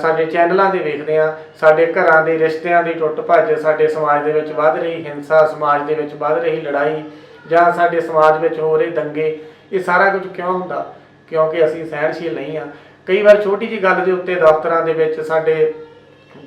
ਸਾਡੇ ਚੈਨਲਾਂ ਤੇ ਵੇਖਦੇ ਹਾਂ, ਸਾਡੇ ਘਰਾਂ ਦੇ ਰਿਸ਼ਤਿਆਂ ਦੀ ਟੁੱਟ ਭੱਜ, ਸਾਡੇ ਸਮਾਜ ਦੇ ਵਿੱਚ ਵੱਧ ਰਹੀ ਹਿੰਸਾ, ਸਮਾਜ ਦੇ ਵਿੱਚ ਵੱਧ ਰਹੀ ਲੜਾਈ ਜਾਂ ਸਾਡੇ ਸਮਾਜ ਵਿੱਚ ਹੋ ਰਹੇ ਦੰਗੇ, ਇਹ ਸਾਰਾ ਕੁਝ ਕਿਉਂ ਹੁੰਦਾ? ਕਿਉਂਕਿ ਅਸੀਂ ਸਹਿਣਸ਼ੀਲ ਨਹੀਂ ਹਾਂ। ਕਈ ਵਾਰ ਛੋਟੀ ਜਿਹੀ ਗੱਲ ਦੇ ਉੱਤੇ ਦਫ਼ਤਰਾਂ ਦੇ ਵਿੱਚ, ਸਾਡੇ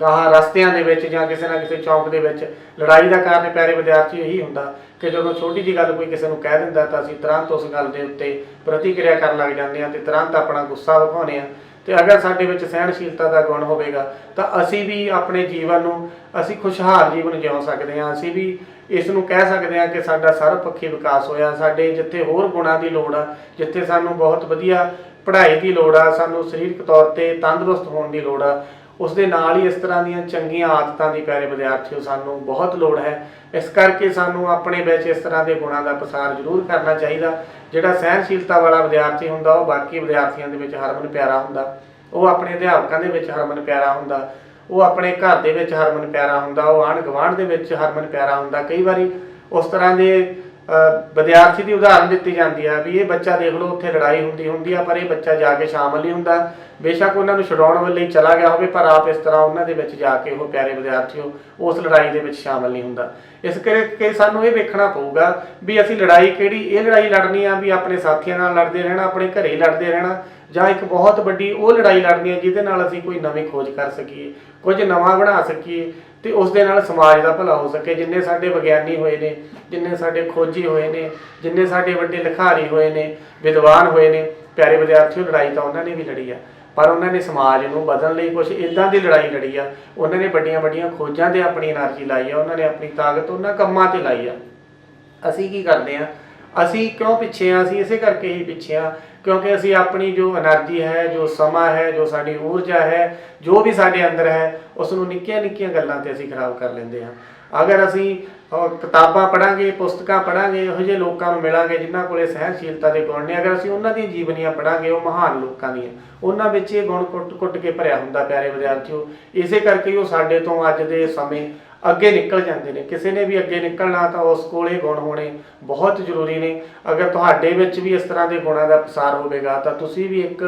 ਗਾਹਾਂ ਰਸਤਿਆਂ ਦੇ ਵਿੱਚ ਜਾਂ ਕਿਸੇ ਨਾ ਕਿਸੇ ਚੌਂਕ ਦੇ ਵਿੱਚ ਲੜਾਈ ਦਾ ਕਾਰਨ ਪਿਆਰੇ ਵਿਦਿਆਰਥੀ ਇਹੀ ਹੁੰਦਾ ਕਿ ਜਦੋਂ ਛੋਟੀ ਜਿਹੀ ਗੱਲ ਕੋਈ ਕਿਸੇ ਨੂੰ ਕਹਿ ਦਿੰਦਾ ਤਾਂ ਅਸੀਂ ਤੁਰੰਤ ਉਸ ਗੱਲ ਦੇ ਉੱਤੇ ਪ੍ਰਤੀਕਿਰਿਆ ਕਰਨ ਲੱਗ ਜਾਂਦੇ ਹਾਂ ਤੇ ਤੁਰੰਤ ਆਪਣਾ ਗੁੱਸਾ ਵਿਖਾਉਂਦੇ ਹਾਂ। ਤੇ ਅਗਰ ਸਾਡੇ ਵਿੱਚ ਸਹਿਣਸ਼ੀਲਤਾ ਦਾ ਗੁਣ ਹੋਵੇਗਾ ਤਾਂ ਅਸੀਂ ਵੀ ਆਪਣੇ ਜੀਵਨ ਨੂੰ, ਅਸੀਂ ਖੁਸ਼ਹਾਲ ਜੀਵਨ ਜਿਉ ਸਕਦੇ ਹਾਂ। ਅਸੀਂ ਵੀ ਇਸ ਨੂੰ ਕਹਿ ਸਕਦੇ ਹਾਂ ਕਿ ਸਾਡਾ ਸਰਬਪੱਖੀ ਵਿਕਾਸ ਹੋਇਆ। ਸਾਡੇ ਜਿੱਥੇ ਹੋਰ ਗੁਣਾਂ ਦੀ ਲੋੜ ਆ, ਜਿੱਥੇ ਸਾਨੂੰ ਬਹੁਤ ਵਧੀਆ ਪੜ੍ਹਾਈ ਦੀ ਲੋੜ ਆ, ਸਾਨੂੰ ਸਰੀਰਕ ਤੌਰ ਤੇ ਤੰਦਰੁਸਤ ਹੋਣ ਦੀ ਲੋੜ ਆ, ਉਸ ਦੇ ਨਾਲ ਹੀ ਇਸ ਤਰ੍ਹਾਂ ਦੀਆਂ ਚੰਗੀਆਂ ਆਦਤਾਂ ਦੀ ਪਿਆਰੇ ਵਿਦਿਆਰਥੀਓ ਸਾਨੂੰ ਬਹੁਤ ਲੋੜ ਹੈ। ਇਸ ਕਰਕੇ ਸਾਨੂੰ ਆਪਣੇ ਵਿੱਚ ਇਸ ਤਰ੍ਹਾਂ ਦੇ ਗੁਣਾਂ ਦਾ ਪ੍ਰਸਾਰ ਜ਼ਰੂਰ ਕਰਨਾ ਚਾਹੀਦਾ। ਜਿਹੜਾ ਸਹਿਣਸ਼ੀਲਤਾ ਵਾਲਾ ਵਿਦਿਆਰਥੀ ਹੁੰਦਾ ਉਹ ਬਾਕੀ ਵਿਦਿਆਰਥੀਆਂ ਦੇ ਵਿੱਚ ਹਰਮਨ ਪਿਆਰਾ ਹੁੰਦਾ, ਉਹ ਆਪਣੇ ਅਧਿਆਪਕਾਂ ਦੇ ਵਿੱਚ ਹਰਮਨ ਪਿਆਰਾ ਹੁੰਦਾ, ਉਹ ਆਪਣੇ ਘਰ ਦੇ ਵਿੱਚ ਹਰਮਨ ਪਿਆਰਾ ਹੁੰਦਾ, ਉਹ ਆਂਢ ਗੁਆਂਢ ਦੇ ਵਿੱਚ ਹਰਮਨ ਪਿਆਰਾ ਹੁੰਦਾ। ਕਈ ਵਾਰੀ ਉਸ ਤਰ੍ਹਾਂ ਦੇ ਵਿਦਿਆਰਥੀ ਦੀ ਉਦਾਹਰਨ ਦਿੱਤੀ ਜਾਂਦੀ ਆ ਵੀ ਇਹ ਬੱਚਾ ਦੇਖ ਲਓ ਉੱਥੇ ਲੜਾਈ ਹੁੰਦੀ ਆ ਪਰ ਇਹ ਬੱਚਾ ਜਾ ਕੇ ਸ਼ਾਮਲ ਨਹੀਂ ਹੁੰਦਾ। ਬੇਸ਼ੱਕ ਉਹਨਾਂ ਨੂੰ ਛਡਾਉਣ ਵੱਲ ਹੀ ਚਲਾ ਗਿਆ ਹੋਵੇ ਪਰ ਆਪ ਇਸ ਤਰ੍ਹਾਂ ਉਹਨਾਂ ਦੇ ਵਿੱਚ ਜਾ ਕੇ ਉਹ ਪਿਆਰੇ ਵਿਦਿਆਰਥੀਓ ਉਸ ਲੜਾਈ ਦੇ ਵਿੱਚ ਸ਼ਾਮਲ ਨਹੀਂ ਹੁੰਦਾ। ਇਸ ਕਰਕੇ ਸਾਨੂੰ ਇਹ ਵੇਖਣਾ ਪਊਗਾ ਵੀ ਅਸੀਂ ਲੜਾਈ ਕਿਹੜੀ, ਇਹ ਲੜਾਈ ਲੜਨੀ ਆ ਵੀ ਆਪਣੇ ਸਾਥੀਆਂ ਨਾਲ ਲੜਦੇ ਰਹਿਣਾ, ਆਪਣੇ ਘਰੇ ਲੜਦੇ ਰਹਿਣਾ, ਜਾਂ ਇੱਕ ਬਹੁਤ ਵੱਡੀ ਉਹ ਲੜਾਈ ਲੜਨੀ ਹੈ ਜਿਹਦੇ ਨਾਲ ਅਸੀਂ ਕੋਈ ਨਵੀਂ ਖੋਜ ਕਰ ਸਕੀਏ, ਕੁਝ ਨਵਾਂ ਬਣਾ ਸਕੀਏ ਤੇ ਉਸ ਦੇ ਨਾਲ ਸਮਾਜ ਦਾ ਭਲਾ ਹੋ ਸਕੇ। ਜਿੰਨੇ ਸਾਡੇ ਵਿਗਿਆਨੀ ਹੋਏ ਨੇ, ਜਿੰਨੇ ਸਾਡੇ ਖੋਜੀ ਹੋਏ ਨੇ, ਜਿੰਨੇ ਸਾਡੇ ਵੱਡੇ ਲਿਖਾਰੀ ਹੋਏ ਨੇ, ਵਿਦਵਾਨ ਹੋਏ ਨੇ, ਪਿਆਰੇ ਵਿਦਿਆਰਥੀਓ, ਲੜਾਈ ਤਾਂ ਉਹਨਾਂ ਨੇ ਵੀ ਲੜੀ ਆ ਪਰ ਉਹਨਾਂ ਨੇ ਸਮਾਜ ਨੂੰ ਬਦਲਣ ਲਈ ਕੁਝ ਇੱਦਾਂ ਦੀ ਲੜਾਈ ਲੜੀ ਆ। ਉਹਨਾਂ ਨੇ ਵੱਡੀਆਂ ਵੱਡੀਆਂ ਖੋਜਾਂ ਤੇ ਆਪਣੀ એનર્ਜੀ ਲਾਈ ਆ, ਉਹਨਾਂ ਨੇ ਆਪਣੀ ਤਾਕਤ ਉਹਨਾਂ ਕੰਮਾਂ ਤੇ ਲਾਈ ਆ। ਅਸੀਂ ਕੀ ਕਰਦੇ ਆ? ਅਸੀਂ ਕਿਉਂ ਪਿੱਛੇ ਆ? ਅਸੀਂ ਇਸੇ ਕਰਕੇ ਹੀ ਪਿੱਛੇ ਆ ਕਿਉਂਕਿ ਅਸੀਂ ਆਪਣੀ ਜੋ એનર્ਜੀ ਹੈ, ਜੋ ਸਮਾਂ ਹੈ, ਜੋ ਸਾਡੀ ਊਰਜਾ ਹੈ, ਜੋ ਵੀ ਸਾਡੇ ਅੰਦਰ ਹੈ, ਉਸ ਨੂੰ ਨਿੱਕੀਆਂ ਨਿੱਕੀਆਂ ਗੱਲਾਂ ਤੇ ਅਸੀਂ ਖਰਾਬ ਕਰ ਲੈਂਦੇ ਹਾਂ। ਅਗਰ ਅਸੀਂ ਕਿਤਾਬਾਂ ਪੜ੍ਹਾਂਗੇ, ਪੁਸਤਕਾਂ ਪੜ੍ਹਾਂਗੇ, ਇਹੋ ਜਿਹੇ ਲੋਕਾਂ ਨੂੰ ਮਿਲਾਂਗੇ ਜਿਨ੍ਹਾਂ ਕੋਲੇ ਸਹਿਣਸ਼ੀਲਤਾ ਦੇ ਗੁਣ ਨੇ, ਅਗਰ ਅਸੀਂ ਉਹਨਾਂ ਦੀਆਂ ਜੀਵਨੀਆਂ ਪੜ੍ਹਾਂਗੇ, ਉਹ ਮਹਾਨ ਲੋਕਾਂ ਦੀਆਂ, ਉਹਨਾਂ ਵਿੱਚ ਇਹ ਗੁਣ ਕੁੱਟ ਕੇ ਭਰਿਆ ਹੁੰਦਾ ਪਿਆਰੇ ਵਿਦਿਆਰਥੀਓ। ਇਸੇ ਕਰਕੇ ਉਹ ਸਾਡੇ ਤੋਂ ਅੱਜ ਦੇ ਸਮੇਂ ਅੱਗੇ ਨਿਕਲ ਜਾਂਦੇ ਨੇ। ਕਿਸੇ ਨੇ ਵੀ ਅੱਗੇ ਨਿਕਲਣਾ ਤਾਂ ਉਸ ਕੋਲ ਇਹ ਗੁਣ ਹੋਣੇ ਬਹੁਤ ਜ਼ਰੂਰੀ ਨੇ। ਅਗਰ ਤੁਹਾਡੇ ਵਿੱਚ ਵੀ ਇਸ ਤਰ੍ਹਾਂ ਦੇ ਗੁਣਾਂ ਦਾ ਪ੍ਰਸਾਰ ਹੋਵੇਗਾ ਤਾਂ ਤੁਸੀਂ ਵੀ ਇੱਕ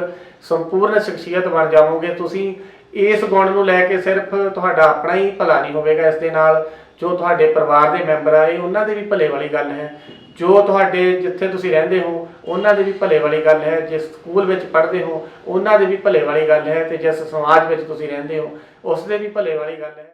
ਸੰਪੂਰਨ ਸ਼ਖਸੀਅਤ ਬਣ ਜਾਵੋਗੇ। ਤੁਸੀਂ ਇਸ ਗੁਣ ਨੂੰ ਲੈ ਕੇ ਸਿਰਫ ਤੁਹਾਡਾ ਆਪਣਾ ਹੀ ਭਲਾ ਨਹੀਂ ਹੋਵੇਗਾ, ਇਸ ਦੇ ਨਾਲ ਜੋ ਤੁਹਾਡੇ ਪਰਿਵਾਰ ਦੇ ਮੈਂਬਰ ਆ, ਇਹ ਉਹਨਾਂ ਦੇ ਵੀ ਭਲੇ ਵਾਲੀ ਗੱਲ ਹੈ। ਜੋ ਤੁਹਾਡੇ ਜਿੱਥੇ ਤੁਸੀਂ ਰਹਿੰਦੇ ਹੋ ਉਹਨਾਂ ਦੇ ਵੀ ਭਲੇ ਵਾਲੀ ਗੱਲ ਹੈ। ਜਿਸ ਸਕੂਲ ਵਿੱਚ ਪੜ੍ਹਦੇ ਹੋ ਉਹਨਾਂ ਦੇ ਵੀ ਭਲੇ ਵਾਲੀ ਗੱਲ ਹੈ ਤੇ ਜਿਸ ਸਮਾਜ ਵਿੱਚ ਤੁਸੀਂ ਰਹਿੰਦੇ ਹੋ ਉਸ ਦੇ ਵੀ ਭਲੇ ਵਾਲੀ ਗੱਲ ਹੈ।